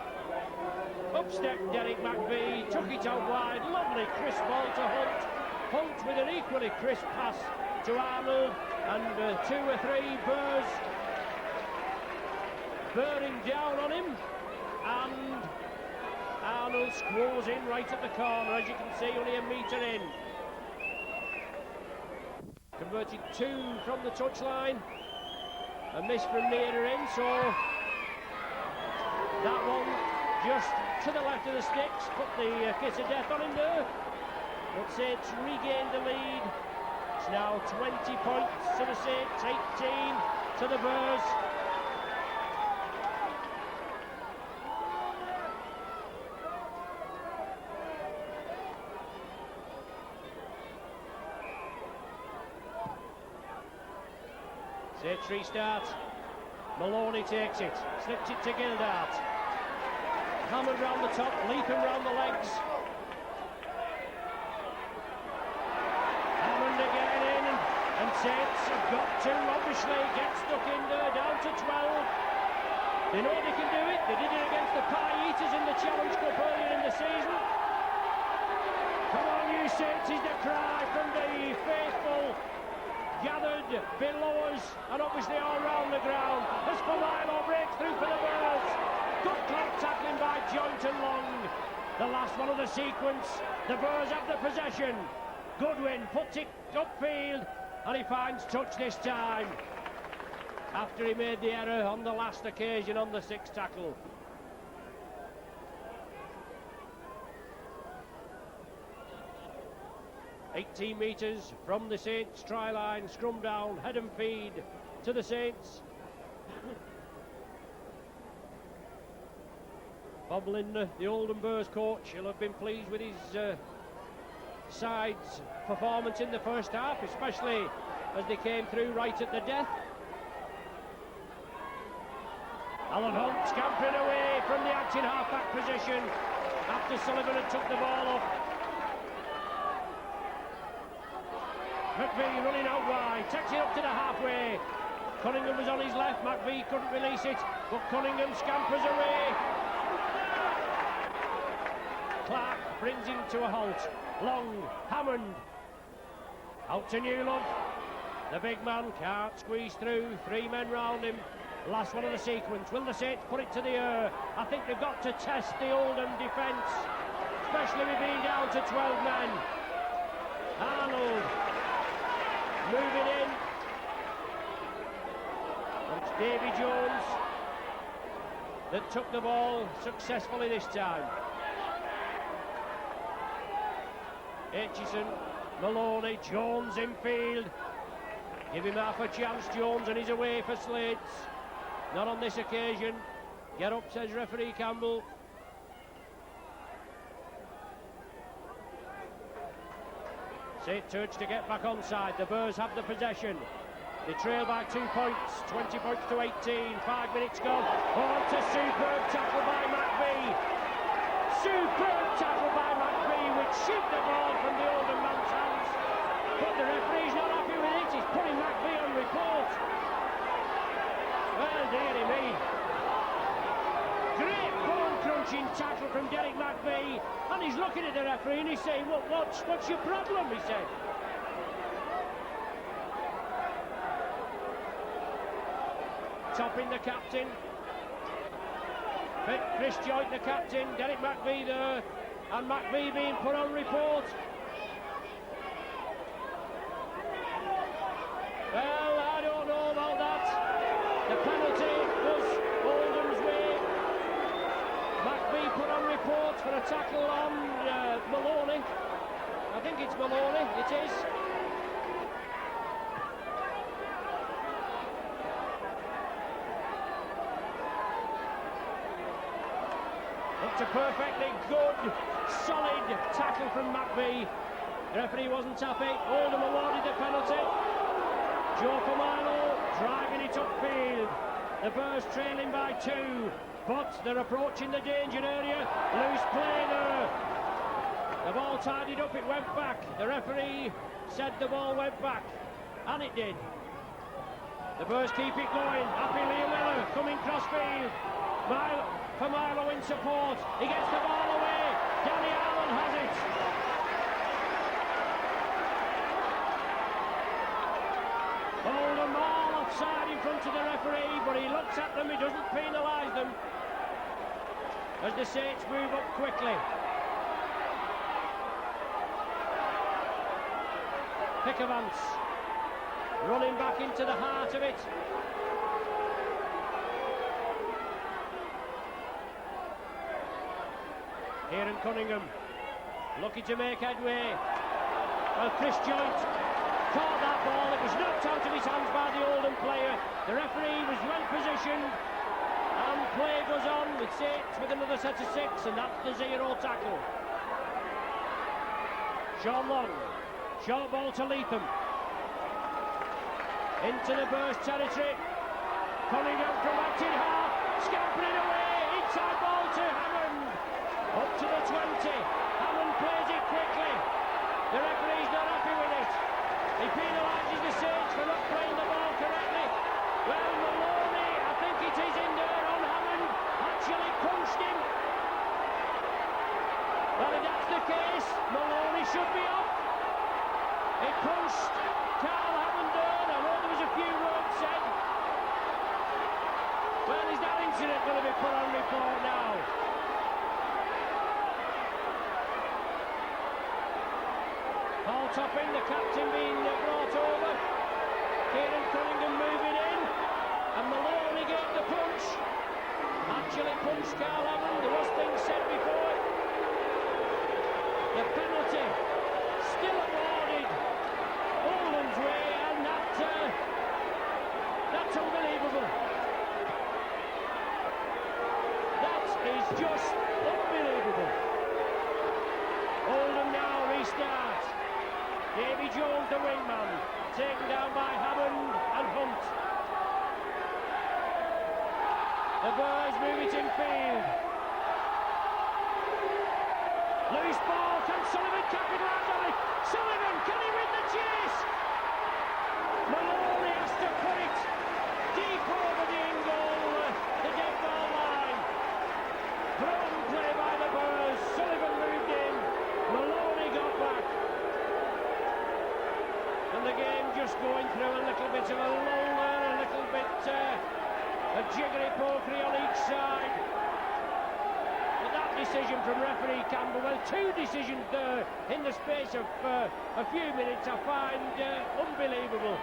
Up stepped Derek McVie, took it out wide. Lovely crisp ball to Hunt. Hunt with an equally crisp pass to Arnold, and 2 or 3 Boers bearing down on him, and Arnold squalls in right at the corner, as you can see, only a metre in. Converted 2 from the touchline, a miss from nearer in, so that one just to the left of the sticks, put the kiss of death on him there. But Saints regained the lead. It's now 20 points to the Saints, 18 to the Boers. Saints restart. Maloney takes it, slips it to Gildart. Hammered round the top, leaping round the legs. Hammond again in, and Saints have got to obviously get stuck in there, down to 12. They know they can do it. They did it against the Pie Eaters in the Challenge Cup earlier in the season. Come on, you Saints, is the cry from the faithful gathered below us and obviously all round the ground. As Milo breaks through for the Boers. Good clock tackling by Joint and Long. The last one of the sequence. The Boers have the possession. Goodwin puts it upfield and he finds touch this time after he made the error on the last occasion on the 6th tackle. "18 metres from the Saints try line, scrum down, head and feed to the Saints." Bob Lindner, the Oldham Boers coach, he'll have been pleased with his side's performance in the first half, especially as they came through right at the death. Alan Hunt scampering away from the acting half-back position after Sullivan had took the ball up. McVie running out wide, takes it up to the halfway. Cunningham was on his left, McVie couldn't release it, but Cunningham scampers away. Clark brings him to a halt. Long, Hammond, out to Newlove. The big man can't squeeze through, 3 men round him. Last one of the sequence. Will the Saints put it to the air? I think they've got to test the Oldham defence, especially with being down to 12 men. Arnold moving in. It's Davy Jones that took the ball successfully this time. Aitchison, Maloney, Jones in field. Give him half a chance, Jones, and he's away for Slates. Not on this occasion. Get up, says referee Campbell. St. Turch to get back onside. The Boers have the possession. They trail by 2 points, 20 points to 18. 5 minutes gone. On to superb tackle by McVie. Superb tackle by McVie, which shoot the ball from the Oldham man's hands. But the referee's not happy with it. He's putting McVie on report. Well, dearie me. Great bone-crunching tackle from Derek McVie. And he's looking at the referee and he's saying, what's your problem, he said. Topping the captain. Chris Joynt, the captain. Derek McVie there. And McVie being put on report. Well, I don't know about that. The penalty was Oldham's way. McVie put on report for a tackle on Maloney. I think it's Maloney, it is. It's a perfectly good, solid tackle from McVie. The referee wasn't happy. Oldham awarded the penalty. Joe Pomano driving it upfield. The Boers trailing by 2, but they're approaching the danger area. Loose play there. The ball tidied up, it went back. The referee said the ball went back, and it did. The Boers keep it going. Happy Liam Miller coming crossfield. For Milo in support. He gets the ball away. Danny Allen has it. Oldham all offside in front of the referee, but he looks at them, he doesn't penalise them. As the Saints move up quickly. Pickavance running back into the heart of it. Here in Cunningham, looking to make headway. Well, Chris Joynt caught that ball. It was knocked out of his hands by the Oldham player. The referee was well positioned, and play goes on with Saints with another set of 6, and that's the 0 tackle. Sean Long, short ball to Leatham. Into the Boers territory. Cunningham from acting half, scampering away. Inside ball to Hammond. Up to the 20. Hammond plays it quickly. The referee's not happy with it. He penalises the Saints for not playing the ball correctly. Well, Maloney, I think it is in there on Hammond, actually punched him. Well, if that's the case, Maloney should be off. He punched Carl Hammond there. I know there was a few words said. Well, is that incident going to be put on report now? Paul Topping, the captain, being brought over. Kieran Cunningham moving in. And Maloney gave the punch. Actually punched Carl Hammond. There was things said before. The penalty still awarded Oldham's way, and that's unbelievable. That is just unbelievable. Oldham now restart. Davy Jones, the wingman, taken down by Hammond and Hunt. The Boers move it in field. Loose ball, can Sullivan capitalise on it? Sullivan, can he win the chase? the game just going through a little bit of a lull there, a little bit of jiggery-pokery on each side. But that decision from referee Campbell, well, two decisions there in the space of a few minutes, I find unbelievable.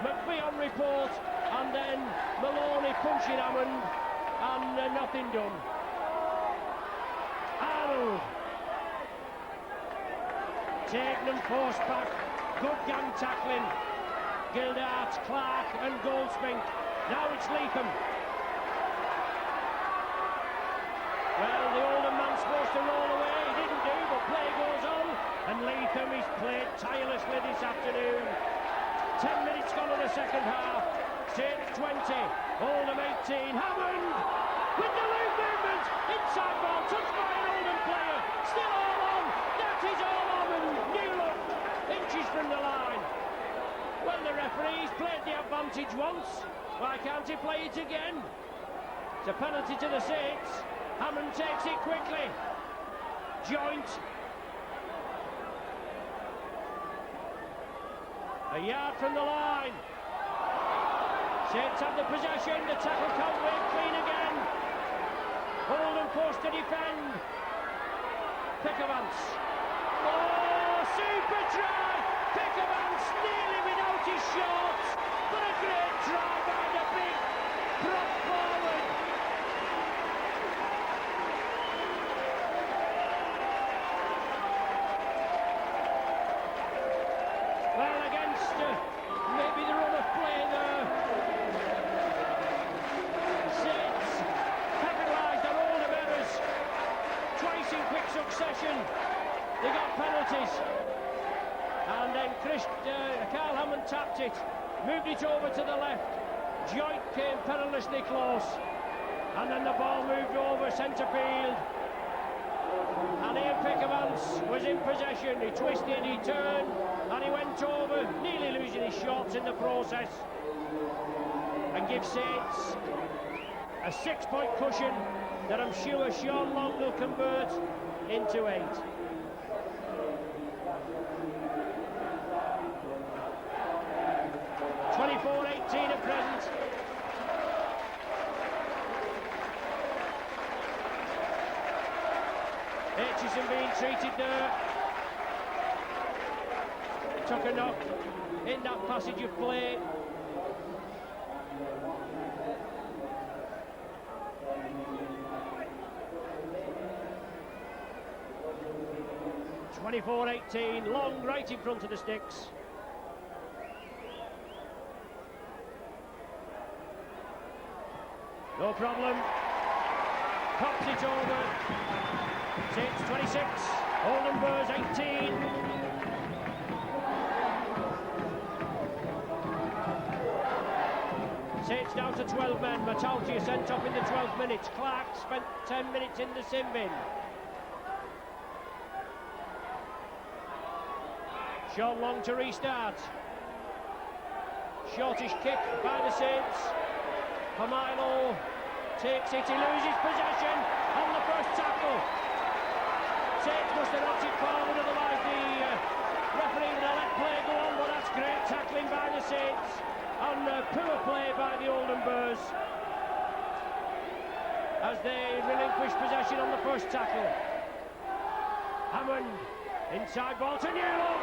McVie on report, and then Maloney punching Hammond, and nothing done. Arnold taken and forced back, good gang tackling. Gildart, Clark and Goldsmith. Now it's Leatham. Well, the older man's supposed to roll away, he didn't do, but play goes on, and Leatham is played tirelessly this afternoon. 10 minutes gone in the second half. Saints 20, Oldham 18. Hammond with the loop movement, inside ball, touched by an Oldham player, still all on, that is all on, and Newlook inches from the line. Well, the referee's played the advantage once, why can't he play it again? It's a penalty to the Saints. Hammond takes it quickly. Joint. A yard from the line. Saints have the possession, the tackle can't wait clean again. Oldham forced to defend. Pickavance. Oh, super try! Pickavance nearly without his shorts, but a great try by the big prop forward. Well, against maybe the run of play there, Saints capitalised on all the errors twice in quick succession. They got penalties, and then Carl Hammond tapped it, moved it over to the left. Joint came perilously close, and then the ball moved over centre field. And Ian Pickavance was in possession. He twisted, he turned, and he went over, nearly losing his shots in the process, and gives Saints a 6-point cushion that I'm sure Sean Long will convert into 8. (24-18) at present. Aitchison being treated there. He took a knock in that passage of play. (24-18), Long right in front of the sticks. No problem. Pops it over. Saints 26, Oldham Burrs 18. Saints down to 12 men. Mataltia sent off in the 12th minute. Clark spent 10 minutes in the sin bin. Sean Long to restart. Shortish kick by the Saints. Pamilo takes it, he loses possession on the first tackle. Saints must have knocked it forward, otherwise the referee would have let play go on, but that's great tackling by the Saints and poor play by the Oldham Burrs as they relinquish possession on the first tackle. Hammond, inside ball to Newlow,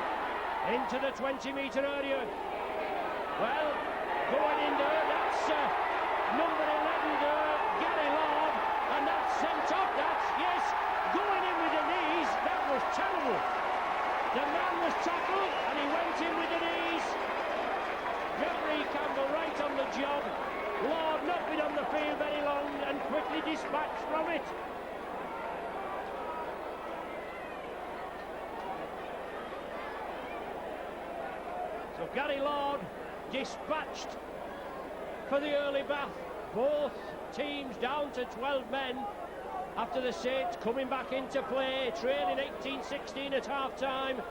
into the 20-metre area. Well, going in there, that's number 11 there, Gary Lord, and that's sent off, that's, yes, going in with the knees. That was terrible. The man was tackled and he went in with the knees. Referee Campbell right on the job. Lord not been on the field very long and quickly dispatched from it. So Gary Lord dispatched for the early bath. Both teams down to 12 men after the Saints coming back into play, trailing 18-16 at half-time.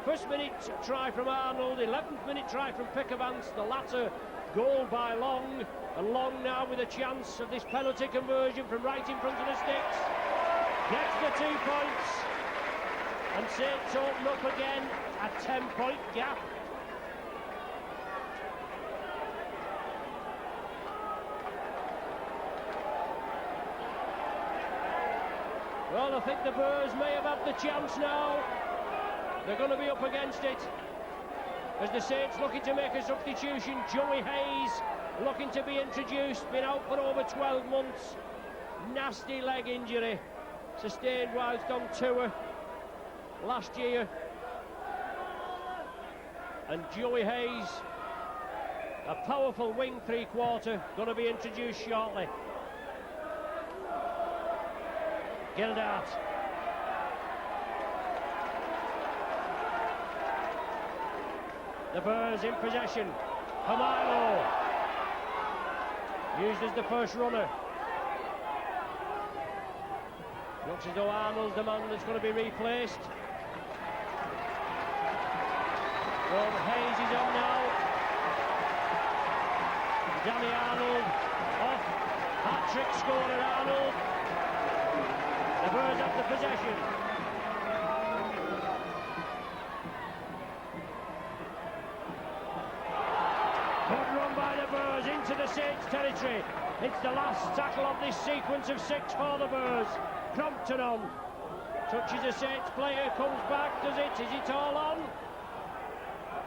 First minute try from Arnold, 11th minute try from Pickavance, the latter goal by Long, and Long now with a chance of this penalty conversion from right in front of the sticks. Gets the 2 points, and Saints open up again a 10-point gap. Well, I think the Boers may have had the chance now. They're going to be up against it. As the Saints looking to make a substitution, Joey Hayes looking to be introduced, been out for over 12 months. Nasty leg injury, sustained whilst on tour last year. And Joey Hayes, a powerful wing three-quarter, going to be introduced shortly. Gildart. The Boers in possession. Hamilo, used as the first runner. Looks as though Arnold's the man that's going to be replaced. Well, Hayes is on now. Danny Arnold off. Hat-trick scorer Arnold. The Boers have the possession. Good run by the Boers into the Saints territory. It's the last tackle of this sequence of 6 for the Boers. Crompton on. Touches a Saints player, comes back, does it? Is it all on?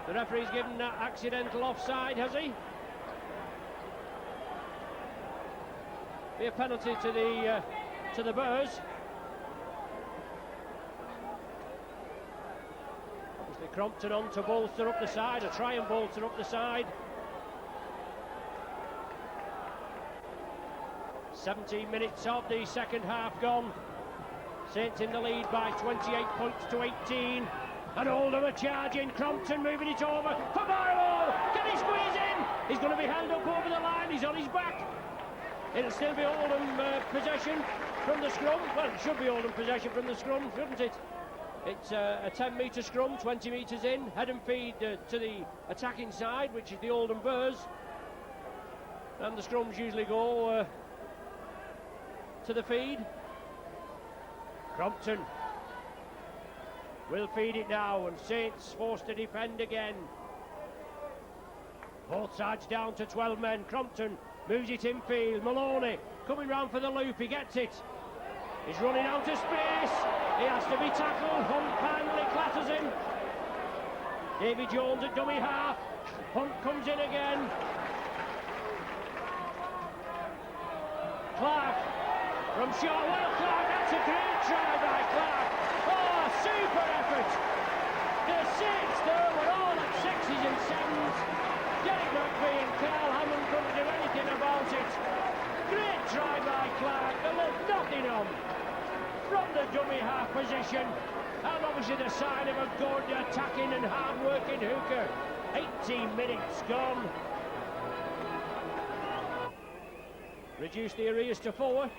The referee's given that accidental offside, has he? Be a penalty to the Boers. Obviously Crompton on to bolster up the side, or try and bolster up the side. 17 minutes of the second half gone. Saints in the lead by 28 points to 18. And Oldham are charging. Crompton moving it over. Fabio! Can he squeeze in? He's going to be held up over the line. He's on his back. It'll still be Oldham possession from the scrum. Well, it should be Oldham possession from the scrum, shouldn't it? It's a 10-metre scrum, 20 metres in. Head and feed to the attacking side, which is the Oldham Boers. And the scrums usually go to the feed. Crompton will feed it now, and Saints forced to defend again. Both sides down to 12 men. Crompton moves it infield. Maloney coming round for the loop. He gets it. He's running out of space. He has to be tackled. Hunt finally clatters him. Davy Jones at dummy half. Hunt comes in again. Clark from short. Well, Clark, that's a great try by Clark. Oh, super effort. The Saints, though, were all at 6s and 7s. Derek McVie and Carl Hammond couldn't do anything about it. Great try by Clark. There was nothing on from the dummy half position. And obviously the sign of a good attacking and hard-working hooker. 18 minutes gone. Reduce the arrears to 4.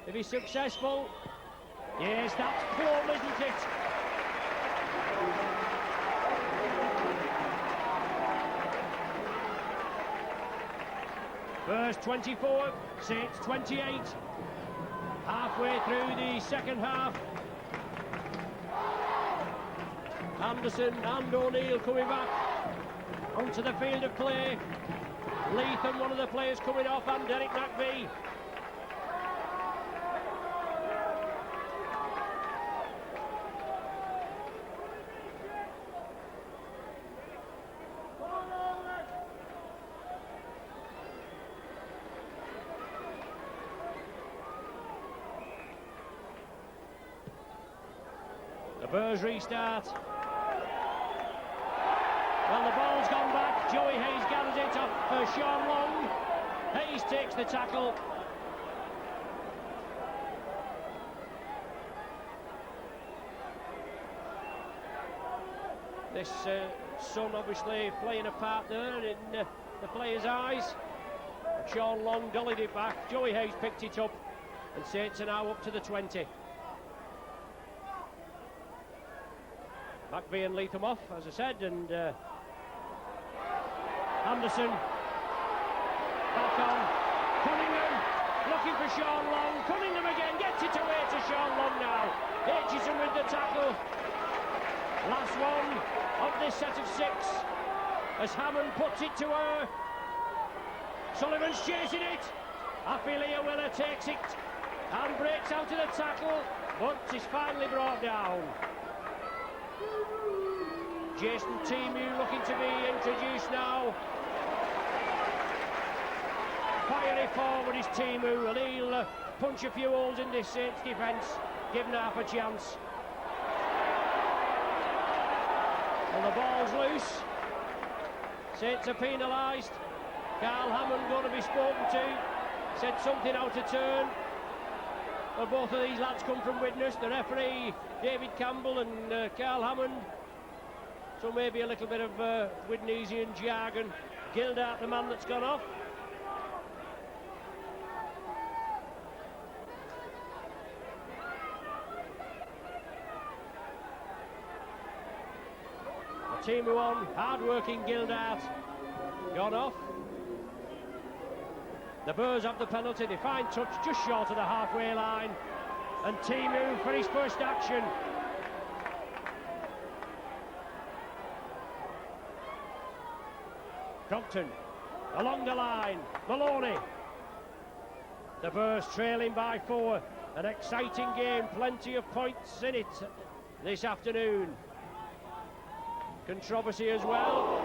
If he's successful, yes, that's plumb, isn't it? First 24, Saints 28. Halfway through the second half. Anderson and O'Neill coming back onto the field of play. Leatham, one of the players coming off, and Derek McVie. The Boers restart. Well, the ball's gone back. Joey Hayes gathers it off for Sean Long. Hayes takes the tackle. This sun obviously playing a part there in the players' eyes. Sean Long dollied it back. Joey Hayes picked it up, and Saints are now up to the 20. McVie and Leatham off, as I said, and Anderson back on. Cunningham looking for Sean Long. Cunningham again gets it away to Sean Long now. Aitchison with the tackle. Last one of this set of 6 as Hammond puts it to her. Sullivan's chasing it. Afilia Willer takes it and breaks out of the tackle, but is finally brought down. Jason Timu looking to be introduced now. Fiery forward is Timu, and he'll punch a few holes in this Saints defence, give him half a chance. And the ball's loose. Saints are penalised. Carl Hammond going to be spoken to. Said something out of turn. Well, both of these lads come from Widnes. The referee, David Campbell, and Carl Hammond. So maybe a little bit of Widnesian jargon. Gildart, the man that's gone off. The team who on, hard-working Gildart, gone off. The Boers have the penalty. They find touch just short of the halfway line. And Timu for his first action. Crompton along the line. Maloney. The Boers trailing by 4. An exciting game. Plenty of points in it this afternoon. Controversy as well.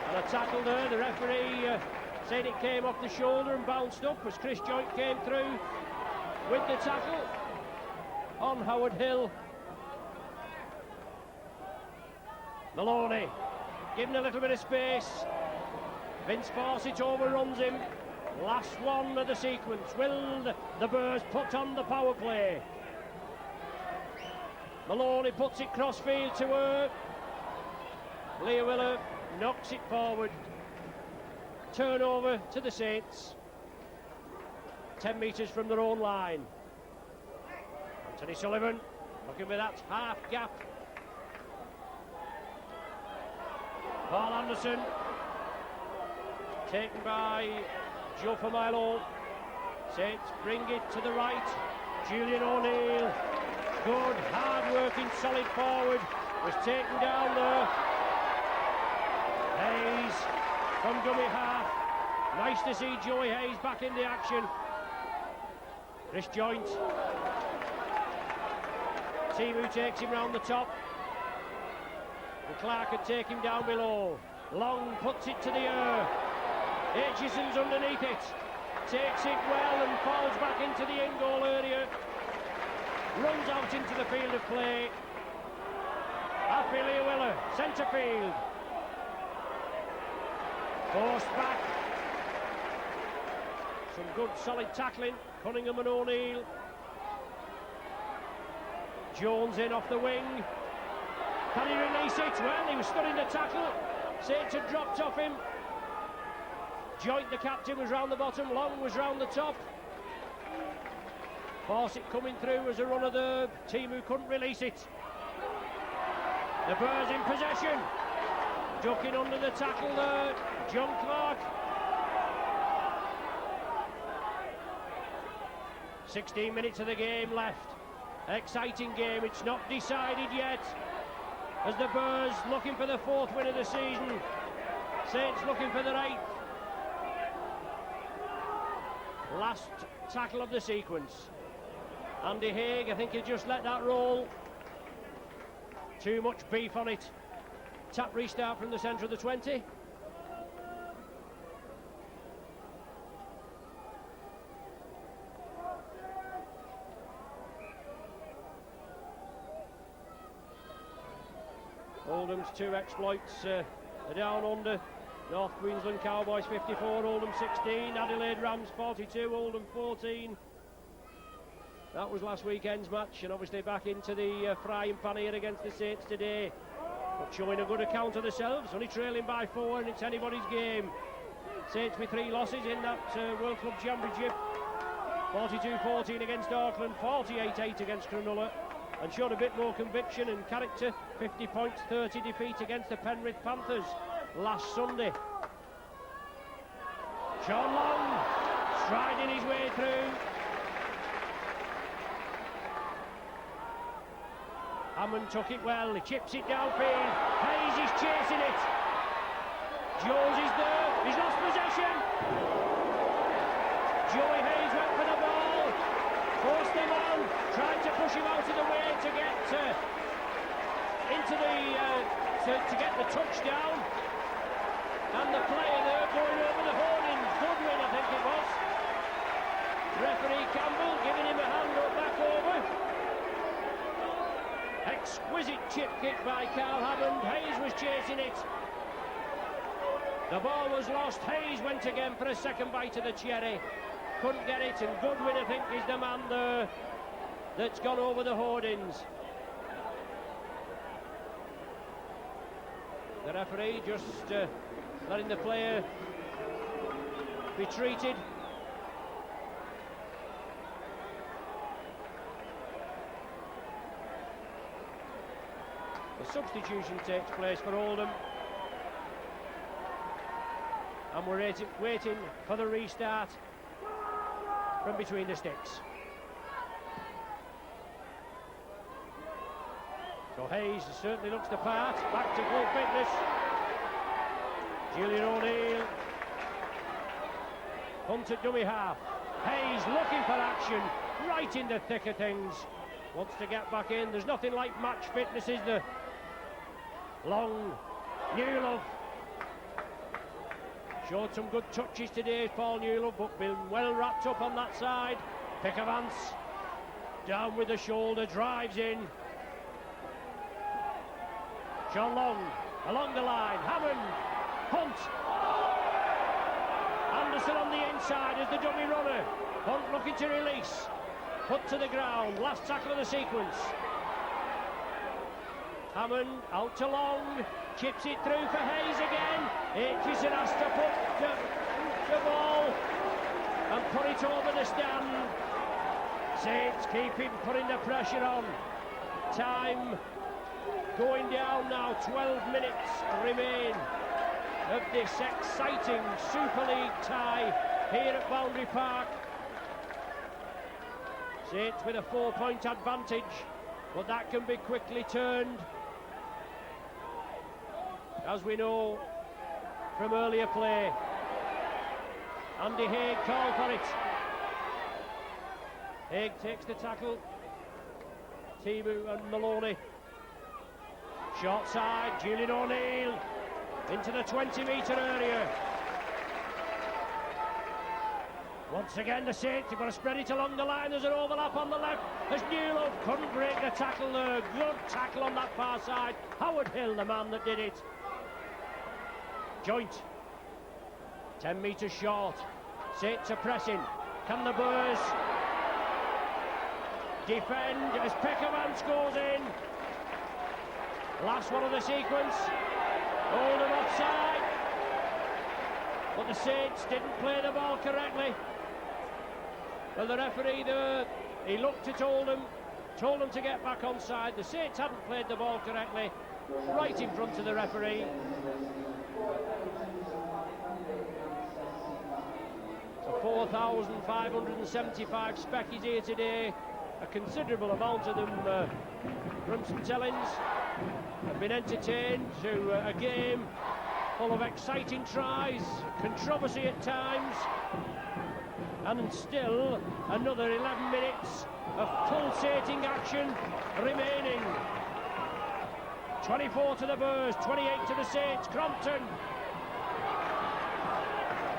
And a tackle there. The referee said it came off the shoulder and bounced up as Chris Joint came through with the tackle on Howard Hill. Maloney giving a little bit of space. Vince Fawcett overruns him. Last one of the sequence. Will the Boers put on the power play? Maloney puts it crossfield to her. Leah Willer knocks it forward. Turnover to the Saints. 10 metres from their own line. Anthony Sullivan looking for that half gap. Paul Anderson taken by Joe Familo. Saints bring it to the right. Julian O'Neill, good, hard-working, solid forward, was taken down there. Hayes from dummy half. Nice to see Joey Hayes back in the action. Chris Joint. Timu takes him round the top. And Clark could take him down below. Long puts it to the air. Aitchison's underneath it. Takes it well and falls back into the in-goal area. Runs out into the field of play. Leah Willer, centre field. Forced back. Some good solid tackling. Cunningham and O'Neill. Jones in off the wing. Can he release it? Well, he was stood in the tackle. Saints had dropped off him. Joint, the captain, was round the bottom. Long was round the top. Fawcett coming through as a runner there. Timu couldn't release it. The Boers in possession. Ducking under the tackle there. John Clark. 16 minutes of the game left. Exciting game. It's not decided yet. As the Boers looking for the 4th win of the season. Saints looking for their 8th. Last tackle of the sequence. Andy Haig, I think he'll just let that roll. Too much beef on it. Tap restart from the centre of the 20. Oldham's 2 exploits are down under. North Queensland Cowboys 54, Oldham 16, Adelaide Rams 42, Oldham 14. That was last weekend's match, and obviously back into the frying pan here against the Saints today. But showing a good account of themselves, only trailing by 4, and it's anybody's game. Saints with 3 losses in that World Club Championship. 42-14 against Auckland, 48-8 against Cronulla, and showed a bit more conviction and character. 50 points, 30 defeat against the Penrith Panthers last Sunday. Sean Long striding his way through. Hammond took it well, he chips it downfield. Hayes is chasing it. Jones is there, he's lost possession. Joey Hayes went for the ball. Forced them on, tried to push him out of the way to get into the to get the touchdown. And the player there going over the hoardings. Goodwin, I think it was. Referee Campbell giving him a hand up back over. Exquisite chip kick by Carl Hammond. Hayes was chasing it. The ball was lost. Hayes went again for a second bite of the cherry. Couldn't get it, and Goodwin, I think, is the man there that's gone over the hoardings. The referee just letting the player be treated. The substitution takes place for Oldham, and we're waiting for the restart from between the sticks. So Hayes certainly looks the part. Back to full fitness. Julian O'Neill. Punt at dummy half. Hayes looking for action, right in the thick of things. Wants to get back in. There's nothing like match fitness, is there? Long. Newlove. Showed some good touches today, Paul Newlove, but been well wrapped up on that side. Pickavance. Down with the shoulder, drives in. Sean Long, along the line, Hammond, Hunt. Anderson on the inside as the dummy runner. Hunt looking to release. Put to the ground, last tackle of the sequence. Hammond out to Long, chips it through for Hayes again. Aitchison has to put the ball and put it over the stand. Saints keeping putting the pressure on. Time going down now, 12 minutes remain of this exciting Super League tie here at Boundary Park. Saints with a 4-point advantage, but that can be quickly turned, as we know from earlier play. Andy Haig called for it. Haig takes the tackle. Timu and Maloney. Short side, Julian O'Neill into the 20-metre area. Once again the Saints have got to spread it along the line. There's an overlap on the left as Newlove couldn't break the tackle there. Good tackle on that far side. Howard Hill, the man that did it. Joint 10 metres short. Saints are pressing. Can the Boers defend as Pickavance goes in? Last one of the sequence. Oldham offside. But the Saints didn't play the ball correctly. Well, the referee there, he looked at Oldham, told them to get back onside. The Saints hadn't played the ball correctly. Right in front of the referee. So 4,575 speckies here today. A considerable amount of them from St Helens have been entertained to a game full of exciting tries, controversy at times, and still another 11 minutes of pulsating action remaining. 24 to the Boers, 28 to the Saints. Crompton,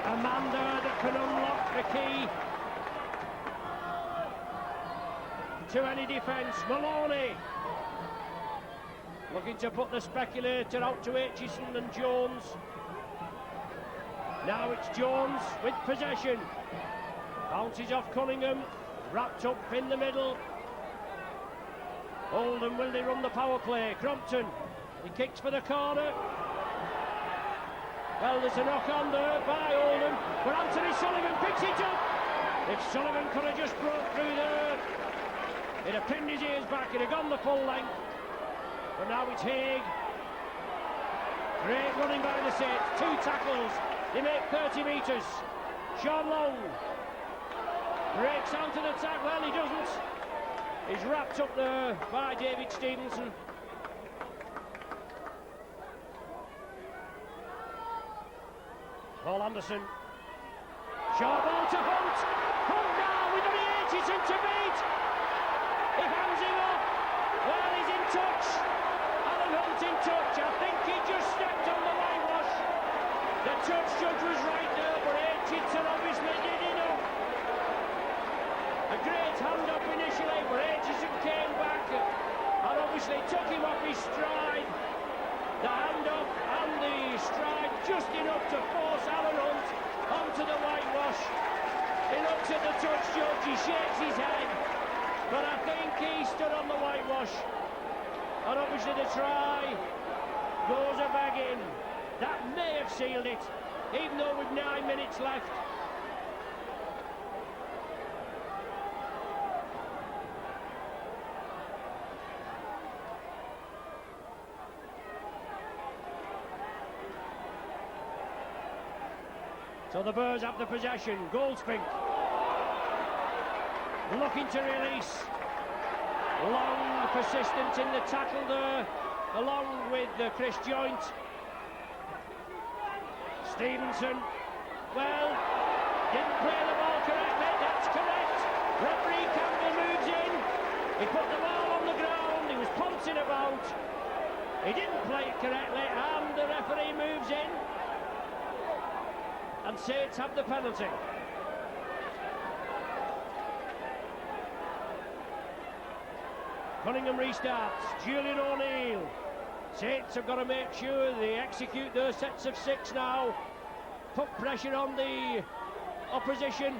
a man there that can unlock the key to any defence. Maloney looking to put the speculator out to Aitchison and Jones. Now it's Jones with possession. Bounces off Cunningham, wrapped up in the middle. Oldham, will they run the power play? Crompton, he kicks for the corner. Well, there's a knock on there by Oldham, but Anthony Sullivan picks it up. If Sullivan could have just broke through there, he'd have pinned his ears back, he'd have gone the full length. But now it's Haig. Great running by the Saints. 2 tackles. They make 30 metres. Sean Long breaks out of the tackle. Well, he doesn't. He's wrapped up there by David Stevenson. Paul Anderson. Short ball to Hunt. Hunt now with the Aitchison to beat. He hands him up. Well, he's in touch. Alan Hunt in touch. I think he just stepped on the whitewash. The touch judge was right there, but Aitchison obviously did enough. A great hand up initially, but Aitchison came back and obviously took him off his stride. The hand up and the stride just enough to force Alan Hunt onto the whitewash. He looks at the touch judge, he shakes his head, but I think he stood on the whitewash. And obviously the try goes a bag in. That may have sealed it, even though with 9 minutes left. So the Boers have the possession. Goldspink looking to release. Long persistence in the tackle there, along with Chris Joint. Stevenson, well, didn't play the ball correctly, that's correct. Referee Campbell moves in. He put the ball on the ground, he was pouncing about. He didn't play it correctly, and the referee moves in. And Saints have the penalty. Cunningham restarts. Julian O'Neill. Saints have got to make sure they execute their sets of 6 now. Put pressure on the opposition.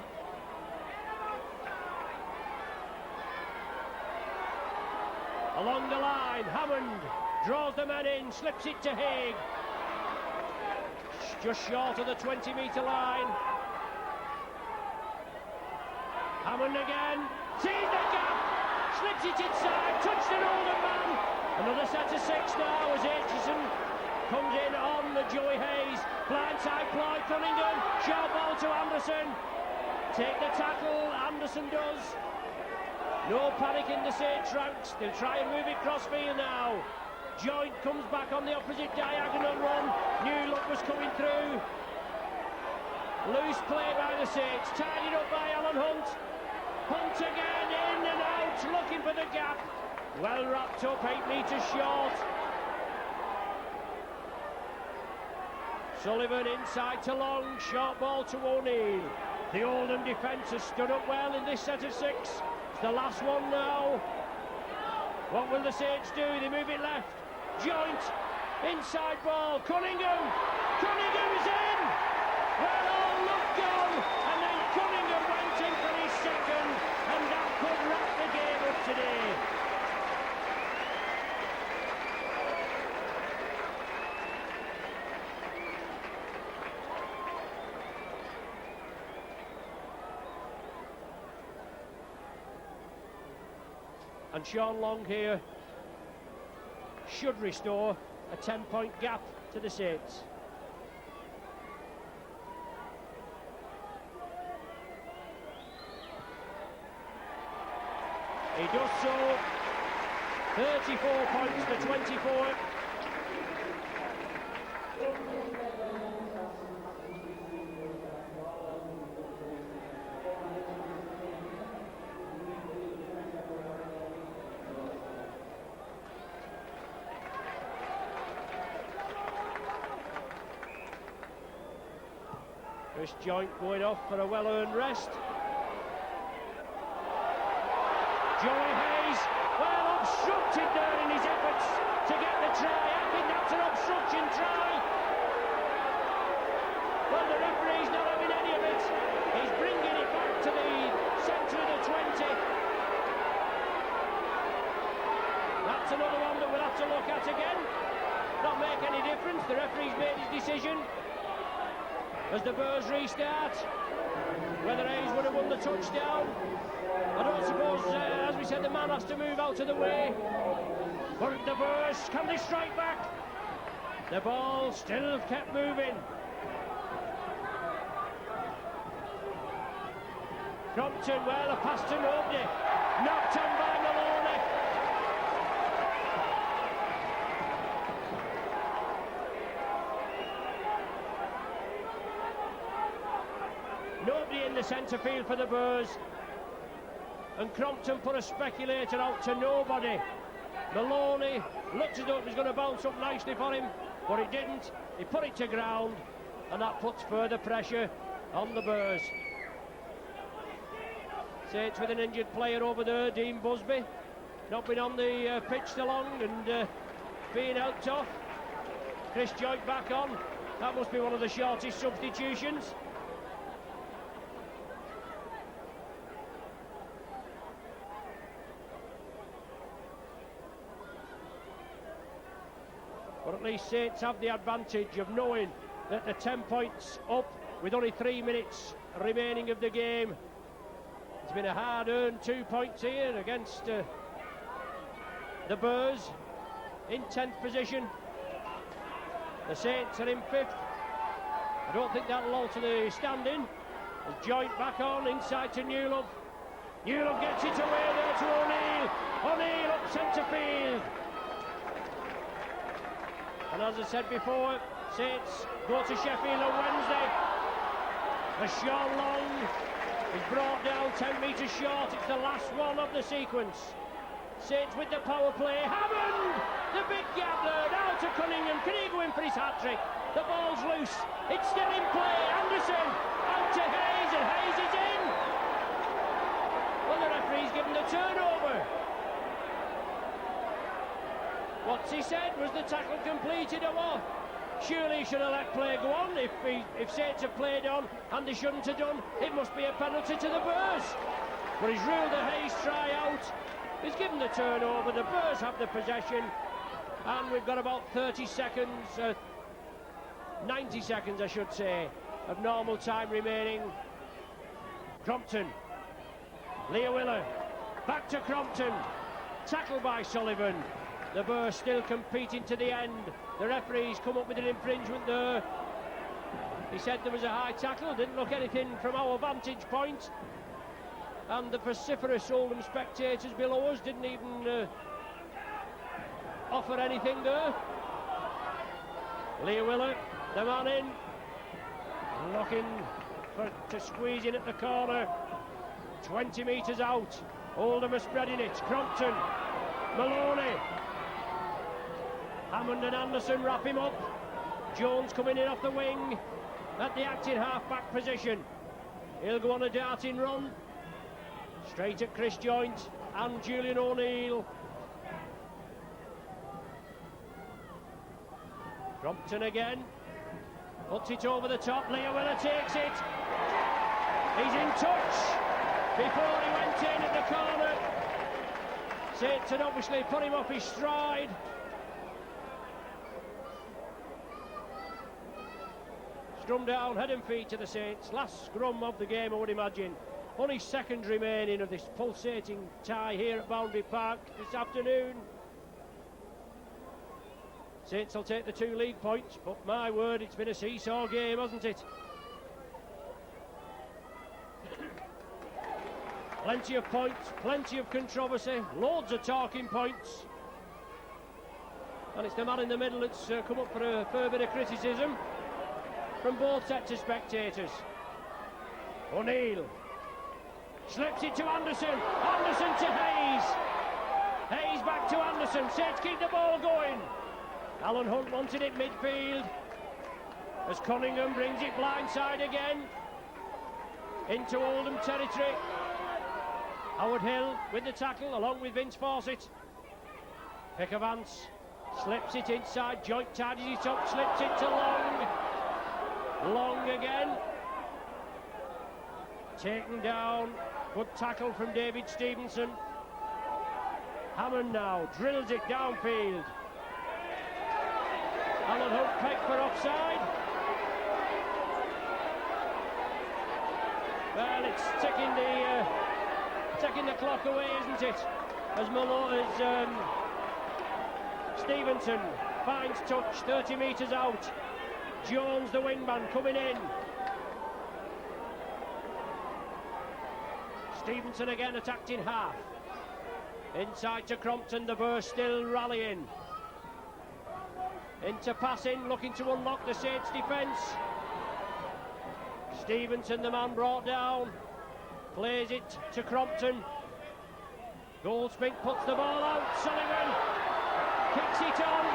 Along the line, Hammond draws the man in, slips it to Haig. Just short of the 20-metre line. Hammond again, sees the gap, slips it inside, touched an older man. Another set of 6 now as Aitchison comes in on the Joey Hayes. Blindside ploy, Cunningham, short ball to Anderson. Take the tackle, Anderson does. No panic in the Saints ranks, they'll try and move it crossfield now. Joint comes back on the opposite diagonal run. New look was coming through. Loose play by the Saints, tidied up by Alan Hunt. Hunt again, in and out, looking for the gap. Well wrapped up, 8 metres short. Sullivan inside to Long, short ball to O'Neill. The Oldham defence has stood up well in this set of 6. It's the last one now. What will the Saints do? They move it left. Joint, inside ball, Cunningham is in! Well, oh, look goal! And then Cunningham went in for his second, and that could wrap the game up today. And Sean Long here should restore a 10-point gap to the Saints. He does so. 34 points to 24. Chris Joint going off for a well-earned rest. Joey Hayes, well, obstructed there in his efforts to get the try. I think that's an obstruction try. Well, the referee's not having any of it. He's bringing it back to the centre of the 20. That's another one that we'll have to look at again. Not make any difference. The referee's made his decision. As the Boers restart, whether Hayes would have won the touchdown, I don't suppose, as we said, the man has to move out of the way. But the Boers, can they strike back? The ball still kept moving. Crompton, well, a pass to nobody. Knocked on by Maloney. Nobody in the centre field for the Boers. and Crompton put a speculator out to nobody. Maloney looked as though it was going to bounce up nicely for him, but it didn't. He put it to ground, and that puts further pressure on the Boers. Saints with an injured player over there, Dean Busby, not been on the pitch so long and being helped off. Chris Joynt back on. That must be one of the shortest substitutions. But at least Saints have the advantage of knowing that they're 10 points up with only 3 minutes remaining of the game. It's been a hard-earned 2 points here against the Boers in 10th position. The Saints are in 5th. I don't think that'll alter the standing. As Joynt back on inside to Newlove. Newlove gets it away there to O'Neill. O'Neill up centre field. And as I said before, Saints go to Sheffield on Wednesday. As Sean Long is brought down 10 metres short. It's the last one of the sequence. Saints with the power play. Hammond! The big gabbler now to Cunningham. Can he go in for his hat-trick? The ball's loose. It's still in play. Anderson out to Hayes, and Hayes is in. Well, the referee's given the turnover. What's he said? Was the tackle completed or what? Surely he should have let play go on. If Saints have played on and they shouldn't have done, it must be a penalty to the Boers. But he's ruled the Hayes try out. He's given the turnover. The Boers have the possession, and we've got about 30 seconds, 90 seconds I should say, of normal time remaining. Crompton, Leah-Willer, back to Crompton, tackled by Sullivan. The Boers still competing to the end. The referee's come up with an infringement there. He said there was a high tackle, didn't look anything from our vantage point. And the vociferous Oldham spectators below us didn't even offer anything there. Leah-Willer, the man in, looking to squeeze in at the corner. 20 metres out. Oldham are spreading it. Crompton, Maloney. Hammond and Anderson wrap him up. Jones coming in off the wing at the acting half-back position. He'll go on a darting run straight at Chris Joynt and Julian O'Neill. Crompton again, puts it over the top. Leah-Willer takes it. He's in touch before he went in at the corner. Saints had obviously put him off his stride. Scrum down, head and feet to the Saints. Last scrum of the game, I would imagine. Only seconds remaining of this pulsating tie here at Boundary Park this afternoon. Saints will take the 2 league points, but my word, it's been a seesaw game, hasn't it? Plenty of points, plenty of controversy, loads of talking points. And it's the man in the middle that's come up for a fair bit of criticism from both sets of spectators. O'Neill slips it to Anderson. Anderson to Hayes. Hayes back to Anderson. Saints keep the ball going. Alan Hunt wanted it midfield as Cunningham brings it blindside again into Oldham territory. Howard Hill with the tackle along with Vince Fawcett. Pickavance slips it inside. Joynt tidies it up, slips it to Long. Long again. Taken down. Good tackle from David Stevenson. Hammond now drills it downfield. Alan Hunt pegged for offside. Well, it's taking the clock away, isn't it? As Stevenson finds touch 30 metres out. Jones, the wingman, coming in. Stevenson again attacked in half. Inside to Crompton, the Boers still rallying. Into passing, looking to unlock the Saints defence. Stevenson, the man brought down, plays it to Crompton. Goldspink puts the ball out. Sullivan kicks it on.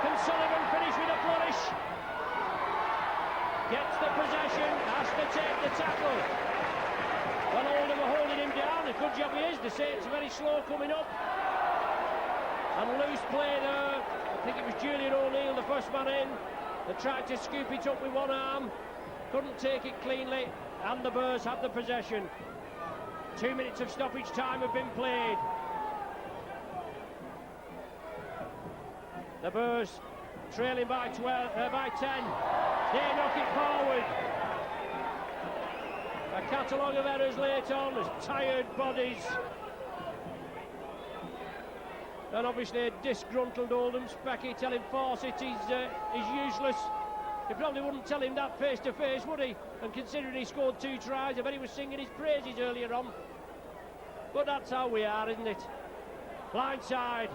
Can Sullivan finish with a flourish? Gets the possession. Has to take the tackle. Well, Oldham are holding him down. A good job he is. They say it's very slow coming up. And loose play there. I think it was Julian O'Neill, the first man in. They tried to scoop it up with one arm. Couldn't take it cleanly. And the Boers have the possession. 2 minutes of stoppage time have been played. The Boers trailing by 10. They knock it forward. A catalogue of errors late on, as tired bodies. And obviously a disgruntled Oldham Specky telling Fawcett he's useless. He probably wouldn't tell him that face to face, would he? And considering he scored 2 tries, I bet he was singing his praises earlier on. But that's how we are, isn't it? Blindside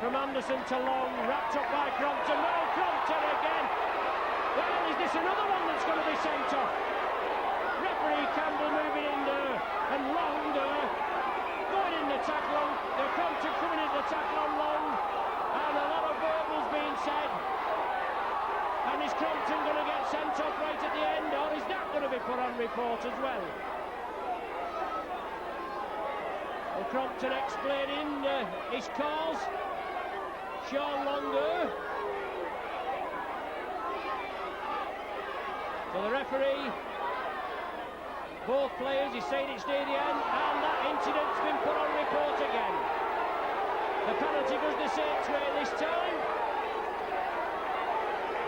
from Anderson to Long, wrapped up by Crompton. No, Crompton again. Well, is this another one that's going to be sent off? Referee Campbell moving in there, and Long there, going in the tackle on. Crompton coming in the tackle on Long, and a lot of verbals being said. And is Crompton going to get sent off right at the end, or is that going to be put on report as well? Well, Crompton explaining his cause. Sean Longer. So the referee, both players, he's saying it's near the end, and that incident's been put on report again. The penalty goes the Saints' way this time.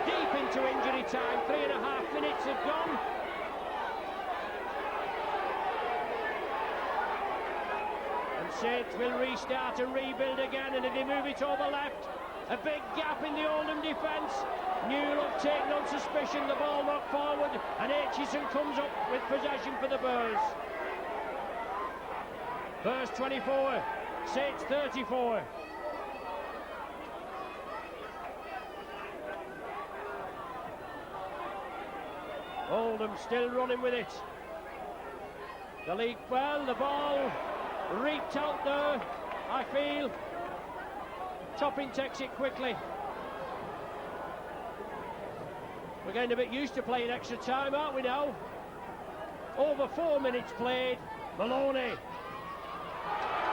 Deep into injury time, 3.5 minutes have gone. And Saints will restart and rebuild again, and if they move it over left, a big gap in the Oldham defence. Newell have taken on suspicion, the ball knocked forward, and Aitchison comes up with possession for the Boers. Boers 24, Saints 34. Oldham still running with it. The league, well, the ball reaped out there, I feel. Topping takes it quickly. We're getting a bit used to playing extra time, aren't we now? Over 4 minutes played. Maloney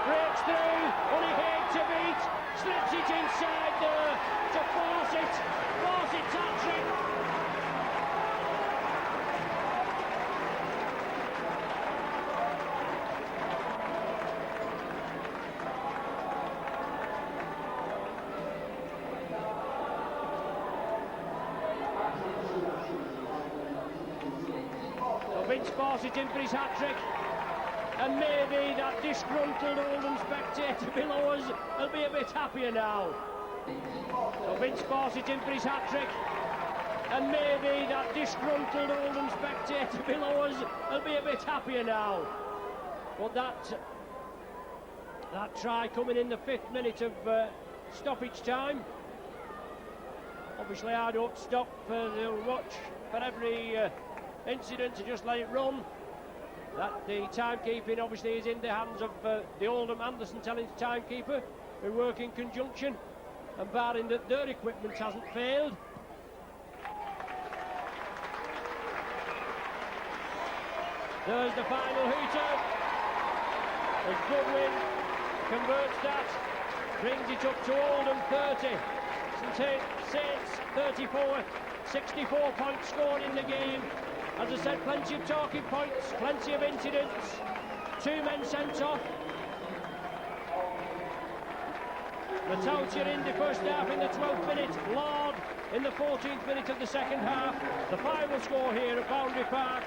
breaks through, only Haig to beat, slips it inside there to Fawcett. Fawcett hat-trick. Vince Fawcett in for his hat-trick, and maybe that disgruntled Oldham spectator below us will be a bit happier now. So Vince Fawcett in for his hat-trick, and maybe that disgruntled Oldham spectator below us will be a bit happier now. But that try coming in the 5th minute of stoppage time. Obviously I don't stop for the watch for every incident, to just let it run. That the timekeeping obviously is in the hands of the Oldham Anderson telling the timekeeper, who work in conjunction, and barring that their equipment hasn't failed. There's the final hooter as Goodwin converts that, brings it up to Oldham 30, Saints 34, 64 points scored in the game. As I said, plenty of talking points, plenty of incidents, 2 men sent off. Matautia in the first half in the 12th minute, Lord in the 14th minute of the second half. The final score here at Boundary Park,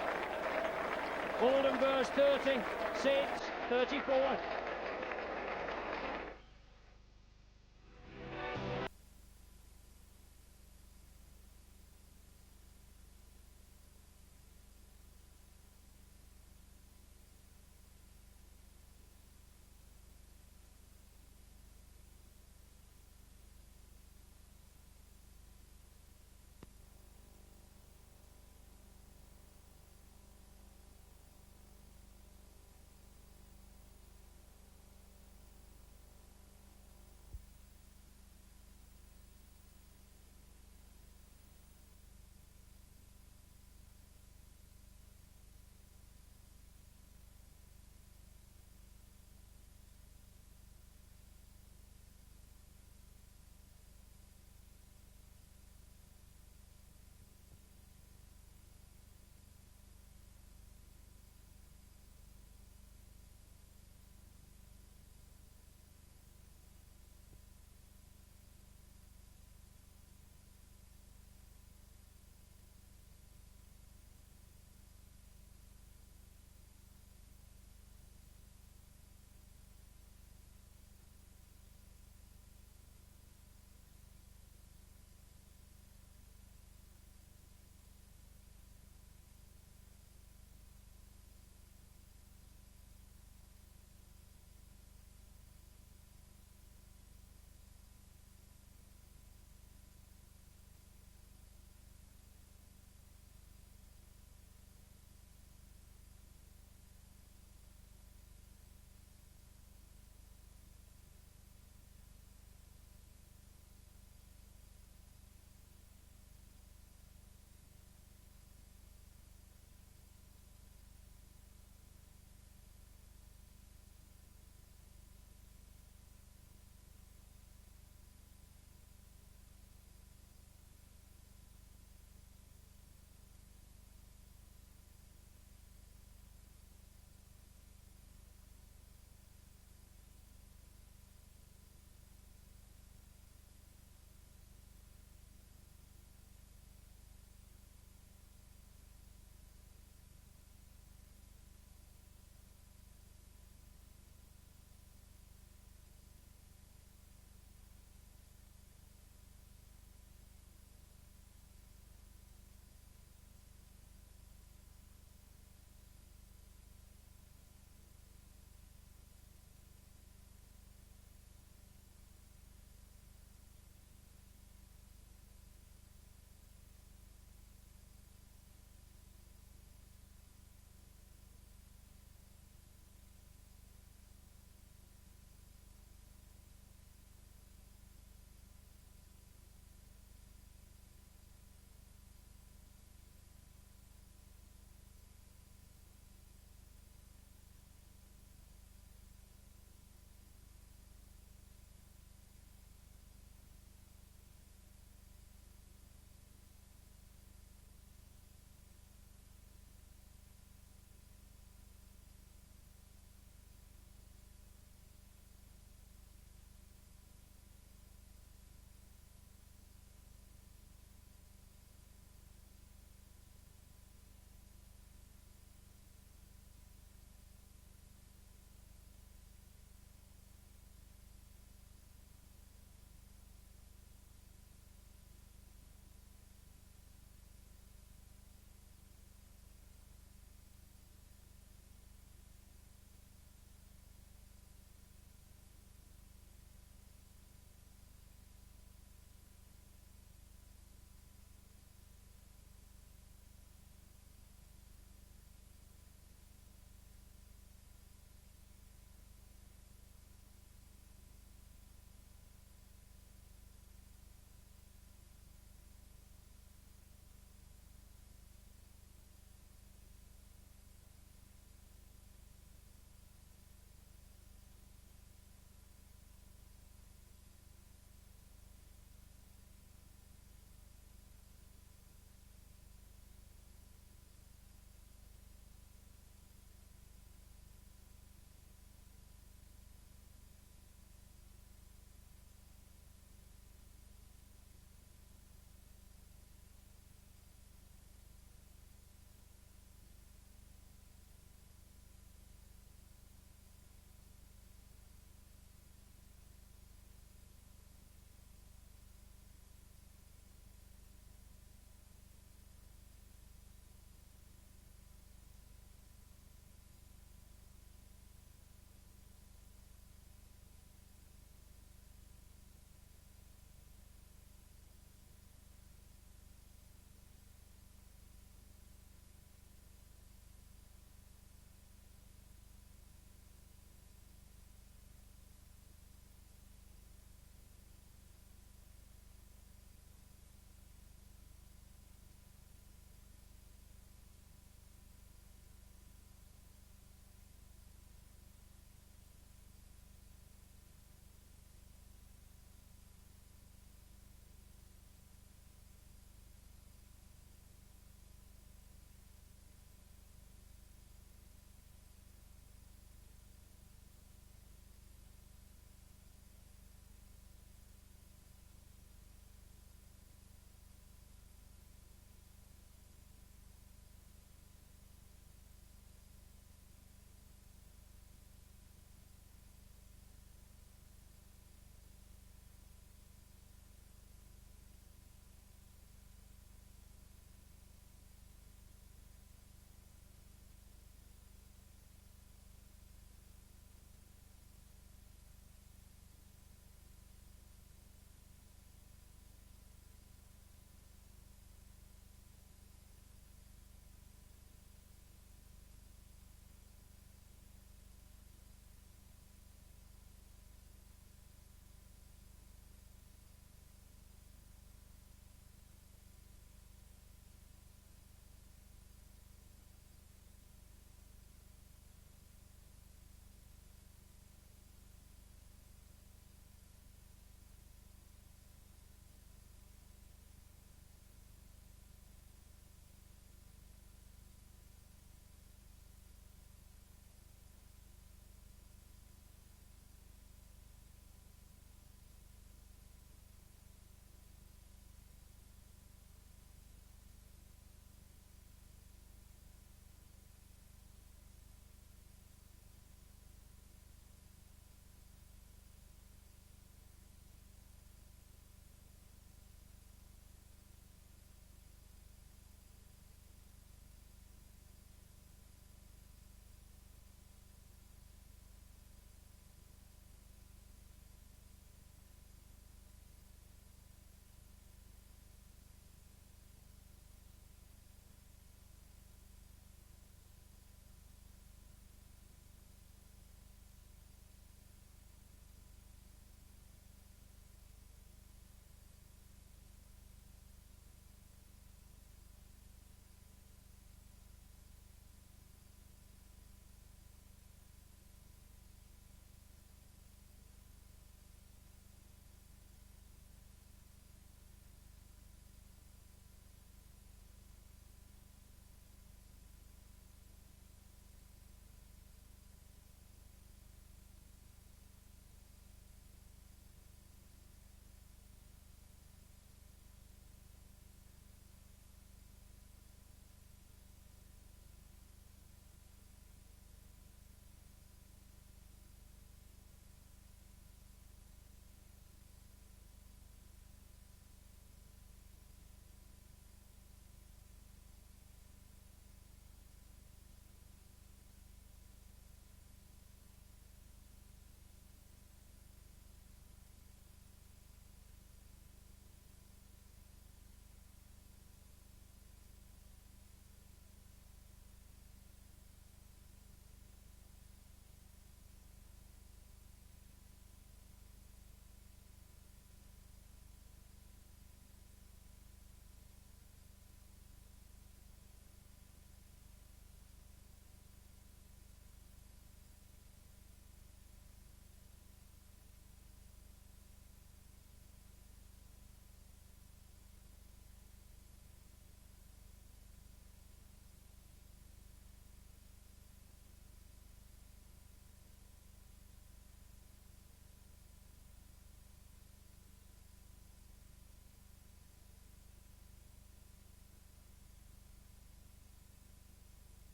Oldham Boers 30, Saints 34.